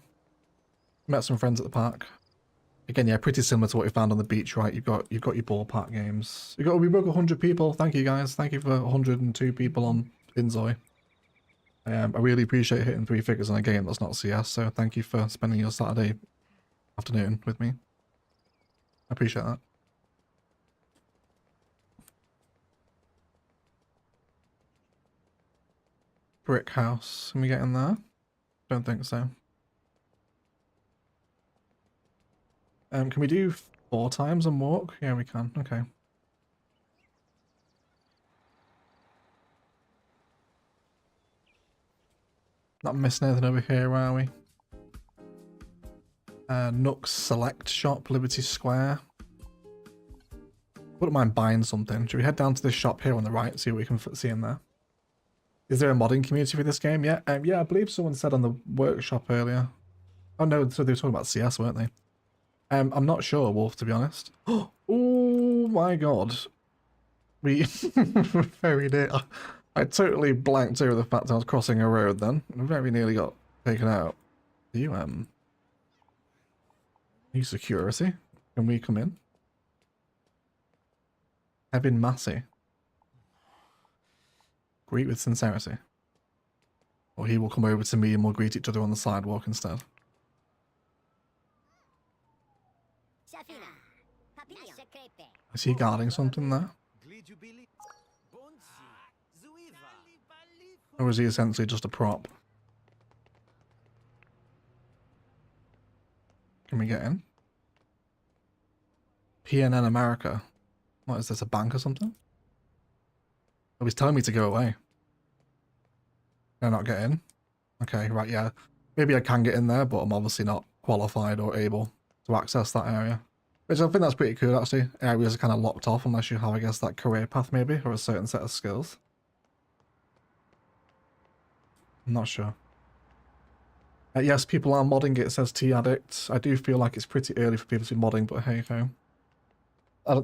Met some friends at the park. Again, yeah, pretty similar to what we found on the beach, right? You've got your ballpark games. We broke 100 people. Thank you guys. Thank you for 102 people on InZOI. I really appreciate hitting 3 figures on a game that's not CS, so thank you for spending your Saturday afternoon with me. I appreciate that. Brick house. Can we get in there? Don't think so. Can we do 4 times and walk? Yeah, we can. Okay. Not missing anything over here, are we? Nook's Select Shop, Liberty Square. Wouldn't mind buying something. Should we head down to this shop here on the right, see what we can see in there? Is there a modding community for this game? Yeah, yeah, I believe someone said on the workshop earlier. Oh no, so they were talking about CS, weren't they? I'm not sure, Wolf, to be honest. Oh my god. We very near. I totally blanked over the fact I was crossing a road then. I very nearly got taken out. Are you security? Can we come in? Evan Massey. Greet with sincerity. Or he will come over to me and we'll greet each other on the sidewalk instead. Is he guarding something there? Or is he essentially just a prop? Can we get in? PNN America. What is this, a bank or something? Oh, he's telling me to go away. Can I not get in? Okay, right, yeah. Maybe I can get in there, but I'm obviously not qualified or able to access that area. Which I think that's pretty cool, actually. Areas are kind of locked off unless you have, I guess, that career path maybe, or a certain set of skills. I'm not sure. Yes, people are modding it, says T-Addict. I do feel like it's pretty early for people to be modding, but hey ho.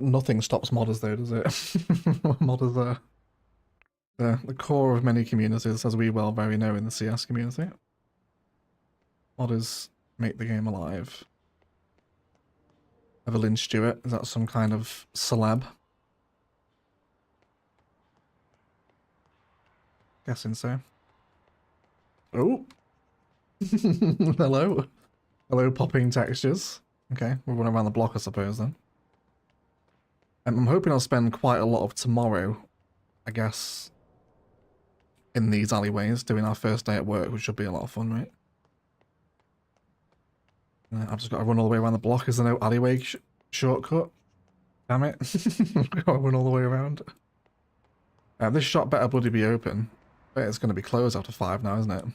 Nothing stops modders though, does it? Modders are the core of many communities, as we well very know in the CS community. Modders make the game alive. Evelyn Stewart, is that some kind of celeb? Guessing so. Oh! Hello. Hello, popping textures. Okay, we'll run around the block, I suppose, then. I'm hoping I'll spend quite a lot of tomorrow, I guess, in these alleyways, doing our first day at work, which should be a lot of fun, right? I've just got to run all the way around the block. Is there no alleyway shortcut? Damn it. I've got to run all the way around. This shop better bloody be open. But it's going to be closed after 5 now, isn't it?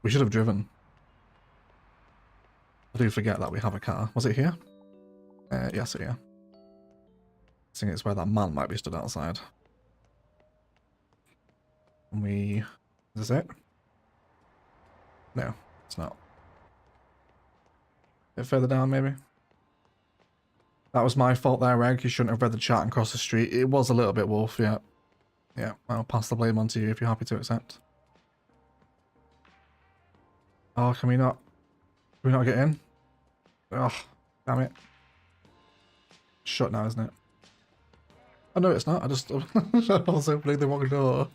We should have driven. I do forget that we have a car. Was it here? Yes, here. I think it's where that man might be stood outside. And is this it? No, it's not. A bit further down, maybe? That was my fault there, Reg. You shouldn't have read the chat and crossed the street. It was a little bit wolf, yeah. Yeah, I'll pass the blame on to you if you're happy to accept. Oh, can we not get in? Oh, damn it. Shut now, isn't it? Oh, no, it's not. I was opening the wrong door.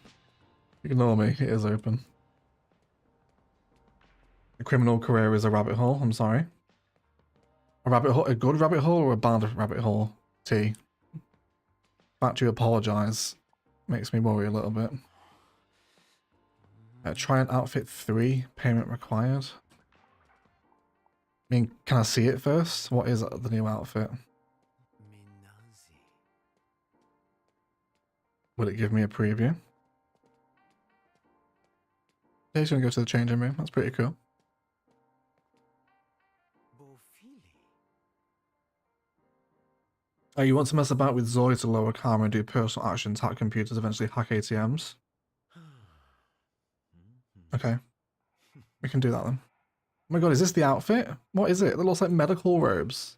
Ignore me. It is open. A criminal career is a rabbit hole. I'm sorry. A rabbit hole, a good rabbit hole or a bad rabbit hole? T. The fact you apologise makes me worry a little bit. Try an outfit 3. Payment required. I mean, can I see it first? What is the new outfit? Will it give me a preview? Yeah, he's going to go to the changing room. That's pretty cool. Oh, you want to mess about with ZOI to lower karma and do personal actions, hack computers, eventually hack ATMs? Okay. We can do that then. Oh my god, is this the outfit? What is it? It looks like medical robes.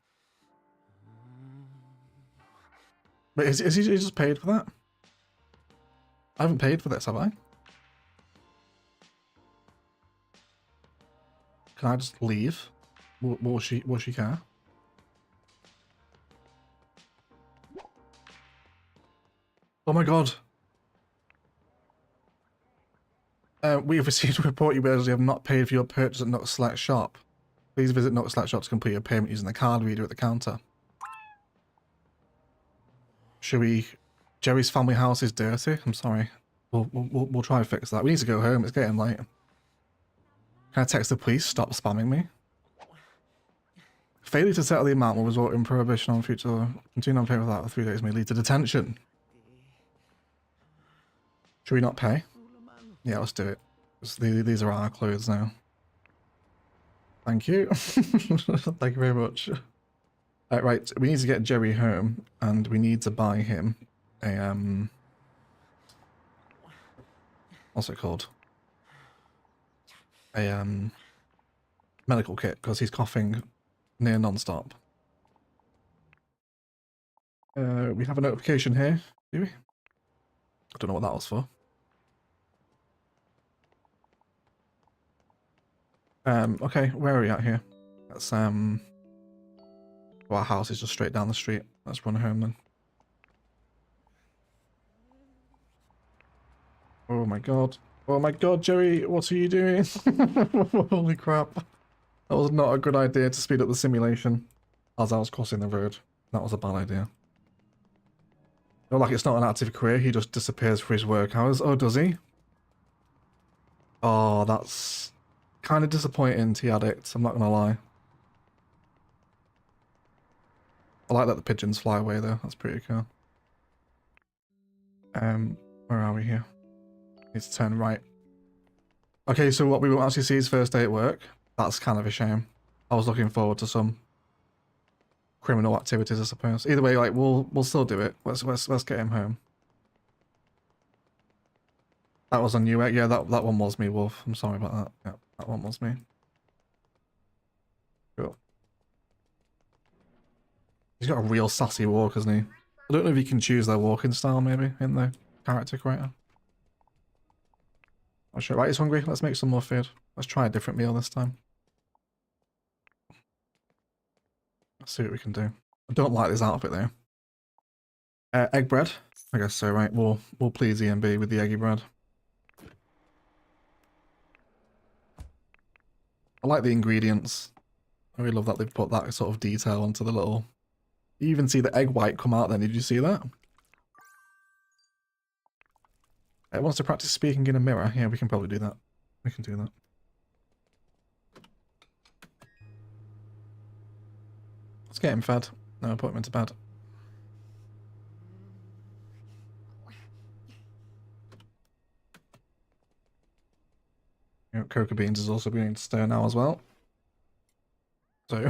Wait, is he just paid for that? I haven't paid for this, have I? Can I just leave? Will she care? Oh my god. We have received a report you have not paid for your purchase at Nook Select Shop. Please visit Nook Select Shop to complete your payment using the card reader at the counter. Should we... Jerry's family house is dirty. I'm sorry. We'll try and fix that. We need to go home. It's getting late. Can I text the police? Stop spamming me. Failure to settle the amount will result in prohibition on future. Continue on payment without for 3 days may lead to detention. Should we not pay? Yeah, let's do it. These are our clothes now. Thank you. Thank you very much. Right, we need to get Jerry home, and we need to buy him a what's it called? A medical kit because he's coughing near non-stop. We have a notification here, do we? I don't know what that was for. Okay, where are we at here? That's well, our house is just straight down the street. Let's run home then. Oh my god. Oh my god, Jerry, what are you doing? Holy crap. That was not a good idea to speed up the simulation as I was crossing the road. That was a bad idea. Not like it's not an active career, he just disappears for his work hours. Oh, does he? Oh, that's kind of disappointing, T-Addict, I'm not gonna lie. I like that the pigeons fly away though, that's pretty cool. Where are we here? Need to turn right. Okay, so what we won't actually see is first day at work. That's kind of a shame. I was looking forward to some criminal activities, I suppose. Either way, like we'll still do it. Let's get him home. That was on you, yeah. That one was me, Wolf. I'm sorry about that. Yeah, that one was me. Cool. He's got a real sassy walk, hasn't he? I don't know if you can choose their walking style, maybe in the character creator. Not sure. Right, he's hungry. Let's make some more food. Let's try a different meal this time. Let's see what we can do. I don't like this outfit though. Egg bread. I guess so, right? We'll please EMB with the eggy bread. I like the ingredients. I really love that they've put that sort of detail onto the little... You even see the egg white come out then, did you see that? It wants to practice speaking in a mirror. Yeah, we can probably do that. We can do that. Let's get him fed. No, put him into bed. You know, Cocoa Beans is also beginning to stir now as well. So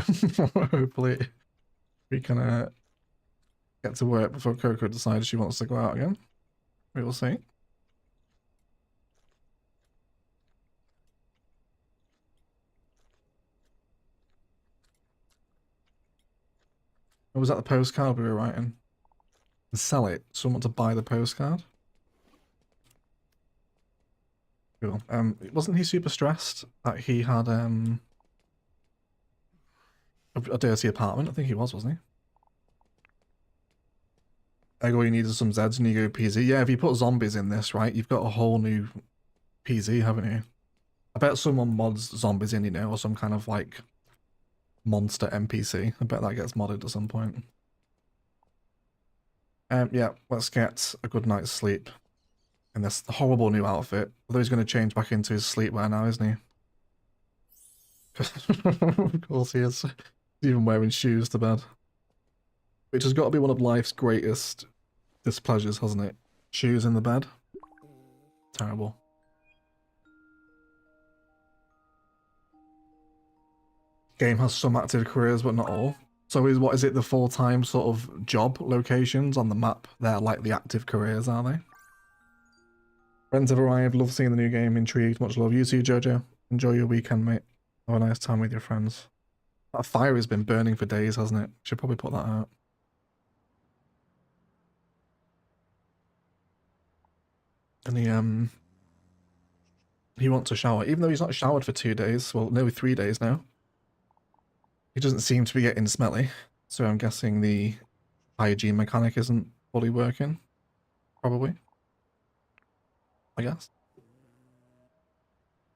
hopefully we can get to work before Coco decides she wants to go out again. We will see. Or was that the postcard we were writing? And sell it. Someone to buy the postcard? Cool. Wasn't he super stressed that he had a dirty apartment? I think he was, wasn't he? All you need is some Zeds and you go PZ. Yeah, if you put zombies in this, right, you've got a whole new PZ, haven't you? I bet someone mods zombies in, you know, or some kind of like monster NPC. I bet that gets modded at some point. Yeah, let's get a good night's sleep in this horrible new outfit. Although he's going to change back into his sleepwear now, isn't he? Of course he is. He's even wearing shoes to bed. Which has got to be one of life's greatest displeasures, hasn't it? Shoes in the bed. Terrible. Game has some active careers, but not all. So what is it, the full-time sort of job locations on the map? They're like the active careers, are they? Friends have arrived. Love seeing the new game. Intrigued. Much love. You too, Jojo. Enjoy your weekend, mate. Have a nice time with your friends. That fire has been burning for days, hasn't it? Should probably put that out. And he wants to shower, even though he's not showered for 2 days. Well, nearly 3 days now. He doesn't seem to be getting smelly, so I'm guessing the hygiene mechanic isn't fully working. Probably. I guess.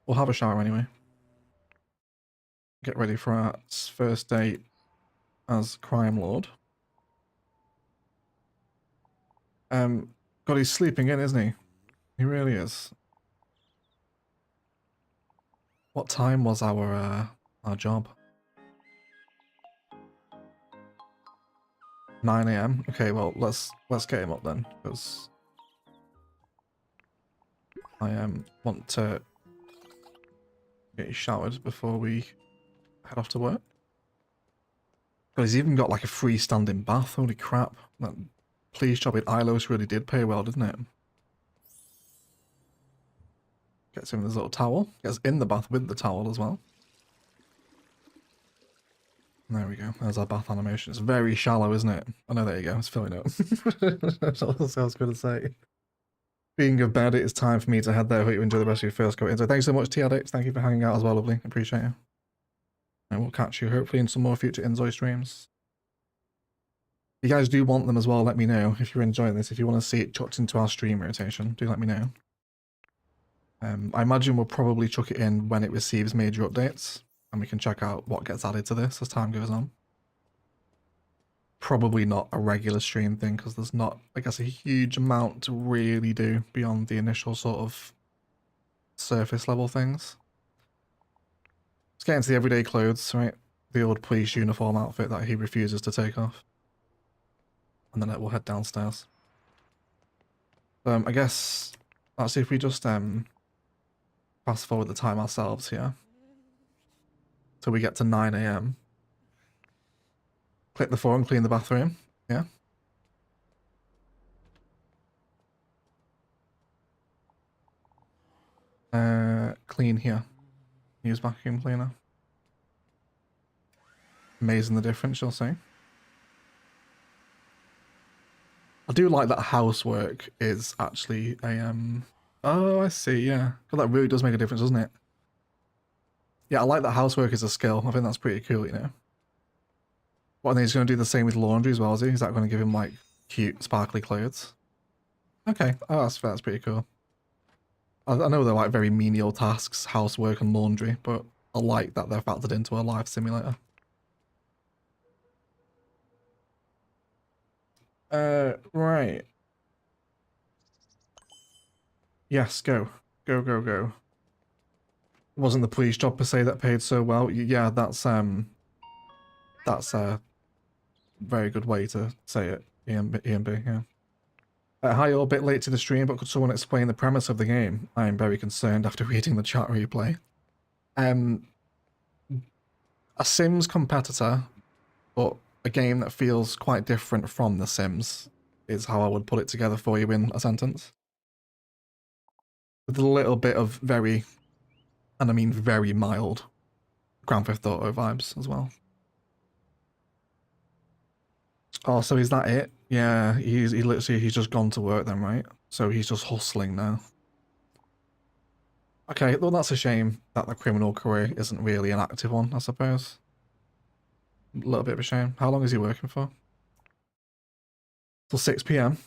We'll have a shower anyway. Get ready for our first date as Crime Lord. God, he's sleeping in, isn't he? He really is. What time was our job? 9 AM. Okay, well let's get him up then, because I want to get you showered before we head off to work. God, he's even got like a freestanding bath. Holy crap! That police job in Ilos really did pay well, didn't it? Gets him this little towel. Gets in the bath with the towel as well. There we go. There's our bath animation. It's very shallow, isn't it? Oh no, there you go. It's filling up. That's all I was going to say. Speaking of bed, it is time for me to head there. I hope you enjoy the rest of your first go in. So thanks so much, T-Addict. Thank you for hanging out as well, lovely. Appreciate you. And we'll catch you hopefully in some more future InZOI streams. If you guys do want them as well, let me know. If you're enjoying this, if you want to see it chucked into our stream rotation, do let me know. I imagine we'll probably chuck it in when it receives major updates, and we can check out what gets added to this as time goes on. probably not a regular stream thing because there's not, I guess, a huge amount to really do beyond the initial sort of surface level things. Let's get into the everyday clothes, right? The old police uniform outfit that he refuses to take off. And then we'll head downstairs. I guess, let's see if we just fast forward the time ourselves here. So we get to 9 AM. Click the 4 and clean the bathroom. Yeah. Clean here. Use vacuum cleaner. Amazing the difference, you'll see. I do like that housework is actually a oh, I see, yeah. That really does make a difference, doesn't it? Yeah, I like that housework is a skill. I think that's pretty cool, you know. What, and he's going to do the same with laundry as well, is he? Is that going to give him, like, cute, sparkly clothes? Okay, oh, that's pretty cool. I know they're, like, very menial tasks, housework and laundry, but I like that they're factored into a life simulator. Right. Yes, go. Go, go, go. It wasn't the police job per se that paid so well. Yeah, that's a very good way to say it. EMB, yeah. Hi, you're a bit late to the stream, but could someone explain the premise of the game? I am very concerned after reading the chat replay. A Sims competitor, but a game that feels quite different from The Sims, is how I would put it together for you in a sentence. With a little bit of very, and I mean very mild, Grand Theft Auto vibes as well. Oh, so is that it? Yeah, he's just gone to work then, right? So he's just hustling now. Okay, well that's a shame that the criminal career isn't really an active one, I suppose. A little bit of a shame. How long is he working for? Till 6 PM.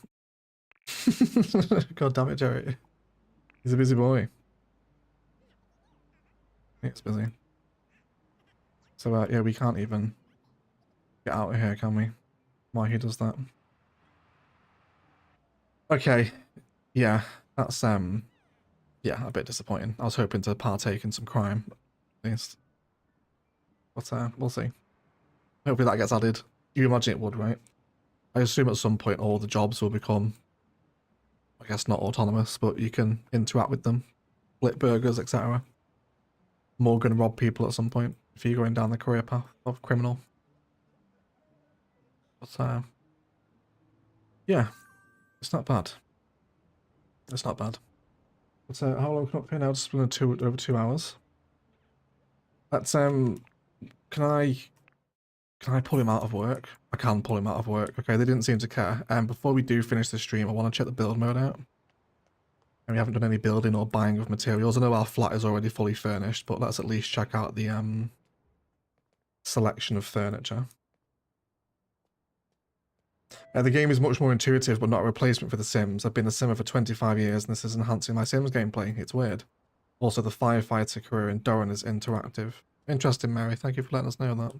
God damn it, Jerry. He's a busy boy. It's busy. So yeah, we can't even get out of here, can we? Why he does that? Okay, yeah, that's yeah, a bit disappointing. I was hoping to partake in some crime, at least. But we'll see. Hopefully that gets added. You imagine it would, right? I assume at some point all the jobs will become, I guess not autonomous, but you can interact with them, flip burgers, etc. More gonna rob people at some point if you're going down the career path of criminal. But yeah, it's not bad. It's not bad. But how long can I pay now? Just been over 2 hours. That's can I pull him out of work? I can pull him out of work. Okay, they didn't seem to care. Before we do finish the stream, I want to check the build mode out. And we haven't done any building or buying of materials. I know our flat is already fully furnished, but let's at least check out the selection of furniture. The game is much more intuitive, but not a replacement for The Sims. I've been a Simmer for 25 years, and this is enhancing my Sims gameplay. It's weird. Also, the firefighter career in Doran is interactive. Interesting, Mary. Thank you for letting us know that.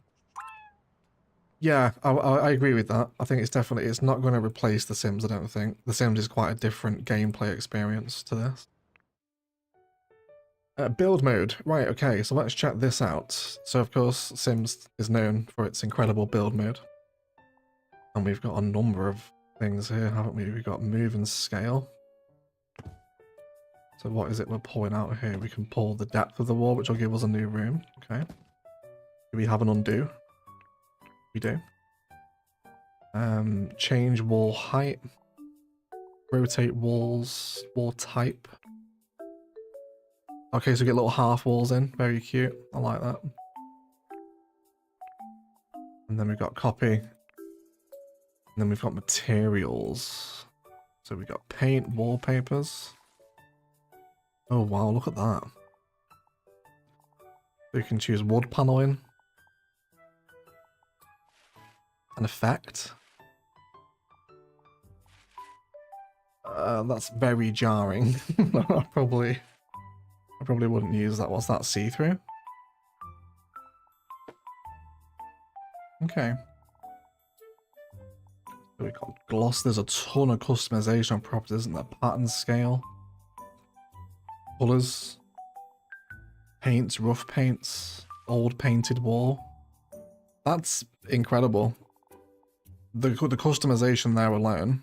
Yeah, I agree with that. I think it's not going to replace The Sims, I don't think. The Sims is quite a different gameplay experience to this. Build mode. Right, okay, so let's check this out. So, of course, Sims is known for its incredible build mode. And we've got a number of things here, haven't we? We've got move and scale. So what is it we're pulling out here? We can pull the depth of the wall, which will give us a new room. Okay. Do we have an undo? We do. Change wall height. Rotate walls. Wall type. Okay, so we get little half walls in. Very cute. I like that. And then we've got copy. And then we've got materials. So we've got paint, wallpapers. Oh wow, look at that. We can choose wood paneling. An effect. That's very jarring. I probably wouldn't use that. What's that, see-through? Okay. We've got gloss. There's a ton of customization on properties, isn't there? Pattern scale. Colours. Paints, rough paints. Old painted wall. That's incredible. The customization there alone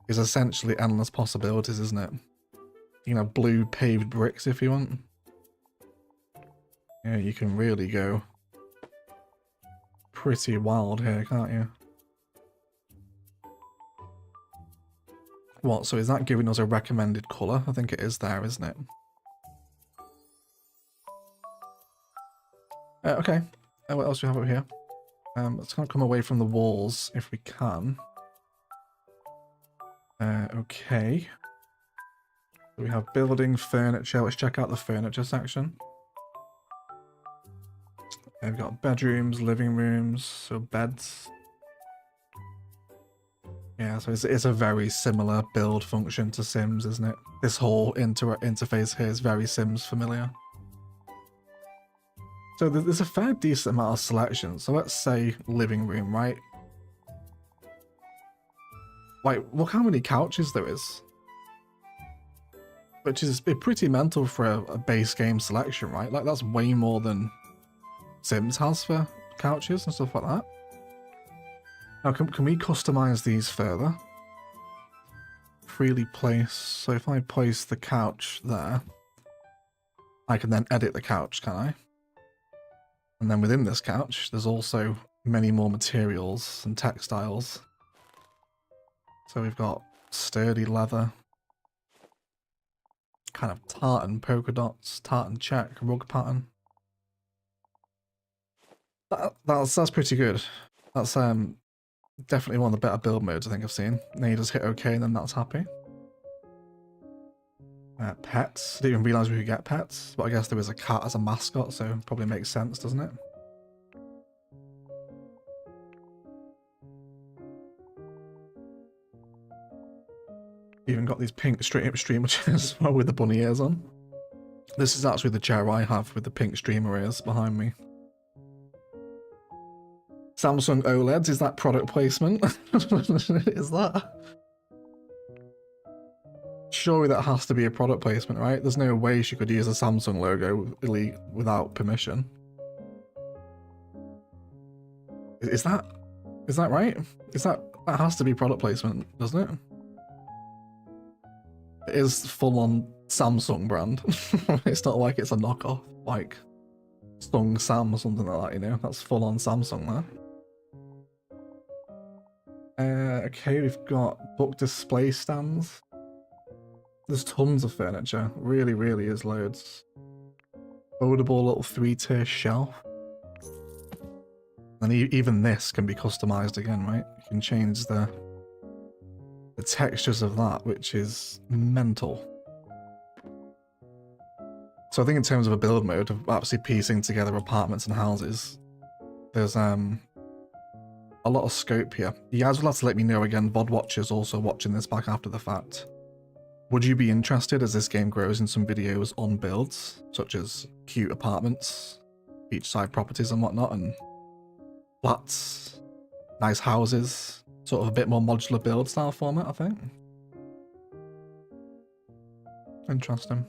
is essentially endless possibilities, isn't it? You know, blue paved bricks if you want. Yeah, you can really go pretty wild here, can't you? What, so is that giving us a recommended colour? I think it is there, isn't it? Okay, what else do we have over here? Let's kind of come away from the walls if we can. Okay. So we have building, furniture. Let's check out the furniture section. We've got bedrooms, living rooms, so beds. Yeah, so it's a very similar build function to Sims, isn't it? This whole interface here is very Sims familiar. So there's a fair decent amount of selection. So let's say living room, right? Like, look how many couches there is. Which is pretty mental for a base game selection, right? Like, that's way more than Sims has for couches and stuff like that. Now, can we customize these further? Freely place. So if I place the couch there, I can then edit the couch, can I? And then within this couch, there's also many more materials and textiles. So we've got sturdy leather, kind of tartan polka dots, tartan check, rug pattern. That's pretty good. That's definitely one of the better build modes I think I've seen. Then you just hit OK and then that's happy. Pets. Didn't even realise we could get pets, but I guess there is a cat as a mascot, so it probably makes sense, doesn't it? Even got these pink streamer chairs with the bunny ears on. This is actually the chair I have with the pink streamer ears behind me. Samsung OLEDs, is that product placement? Is that? Surely that has to be a product placement, right? There's no way she could use a Samsung logo without permission. Is that right? That has to be product placement, doesn't it? It is full on Samsung brand. It's not like it's a knockoff, like Stung Sam or something like that, you know? That's full on Samsung there. Okay, we've got book display stands. There's tons of furniture. Really is loads. Foldable little 3-tier shelf. And even this can be customized again, right? You can change the textures of that, which is mental. So I think in terms of a build mode of actually piecing together apartments and houses, there's a lot of scope here. You guys will have to let me know again, VOD watchers also watching this back after the fact. Would you be interested as this game grows in some videos on builds, such as cute apartments, beachside properties and whatnot, and flats, nice houses, sort of a bit more modular build style format, I think. Interesting.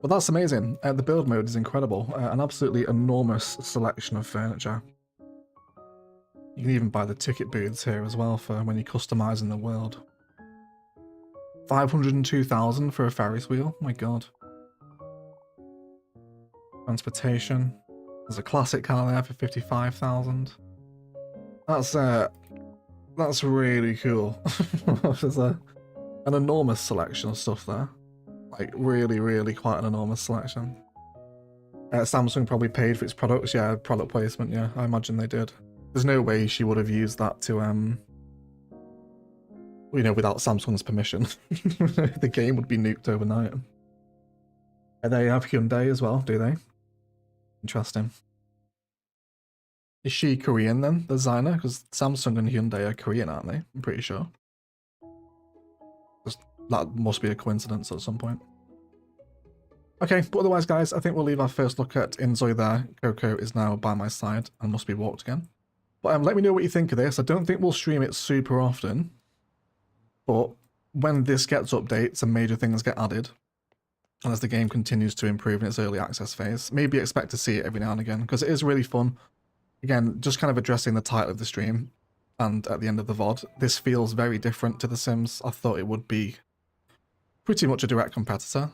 Well, that's amazing. The build mode is incredible. An absolutely enormous selection of furniture. You can even buy the ticket booths here as well for when you're customizing the world. 502,000 for a Ferris wheel. My god. Transportation. There's a classic car there for 55,000. That's really cool. There's an enormous selection of stuff there. Like really quite an enormous selection. Samsung probably paid for its products. Yeah, product placement. Yeah, I imagine they did. There's no way she would have used that to you know, without Samsung's permission. The game would be nuked overnight. And they have Hyundai as well, do they? Interesting. Is she Korean then, the designer? Because Samsung and Hyundai are Korean, aren't they? I'm pretty sure. That must be a coincidence at some point. Okay, but otherwise, guys, I think we'll leave our first look at InZOI there. Coco is now by my side and must be walked again. But let me know what you think of this. I don't think we'll stream it super often, but when this gets updates and major things get added, and as the game continues to improve in its early access phase, maybe expect to see it every now and again, because it is really fun. Again, just kind of addressing the title of the stream, and at the end of the VOD, this feels very different to The Sims. I thought it would be pretty much a direct competitor,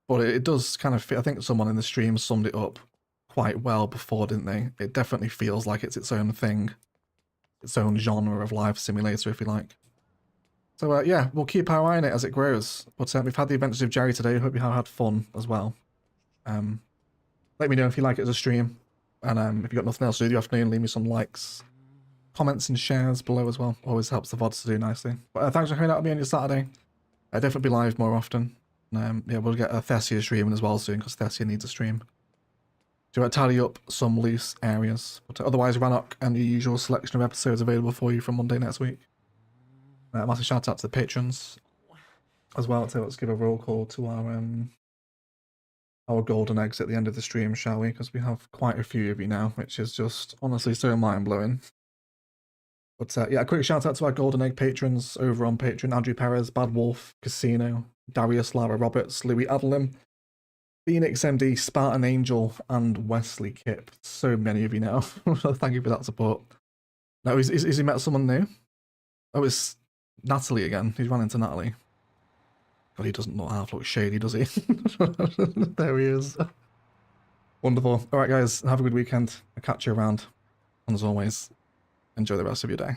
but it does kind of feel, I think someone in the stream summed it up quite well before, didn't they? It definitely feels like it's its own thing, its own genre of life simulator, if you like. So yeah, we'll keep our eye on it as it grows. But we've had the Adventures of Jerry today. Hope you have had fun as well. Let me know if you like it as a stream, and if you've got nothing else to do the afternoon, leave me some likes, comments, and shares below as well. Always helps the VODs to do nicely. But thanks for hanging out with me on your Saturday. I'll definitely be live more often. Yeah, we'll get a Thessia streaming as well soon, because Thessia needs a stream to tidy up some loose areas. But otherwise, Rannoch and the usual selection of episodes available for you from Monday next week. Massive shout out to the patrons as well. So let's give a roll call to our golden eggs at the end of the stream, shall we? Because we have quite a few of you now, which is just honestly so mind-blowing. But yeah, a quick shout out to our golden egg patrons over on Patreon: Andrew Perez, Bad Wolf, Casino, Darius, Lara Roberts, Louis Adelim, Phoenix MD, Spartan Angel, and Wesley Kip. So many of you now. Thank you for that support. Now, is he met someone new? Oh, it's Natalie again. He's run into Natalie. God, he doesn't look shady, does he? There he is. Wonderful. All right, guys, have a good weekend. I'll catch you around. And as always, enjoy the rest of your day.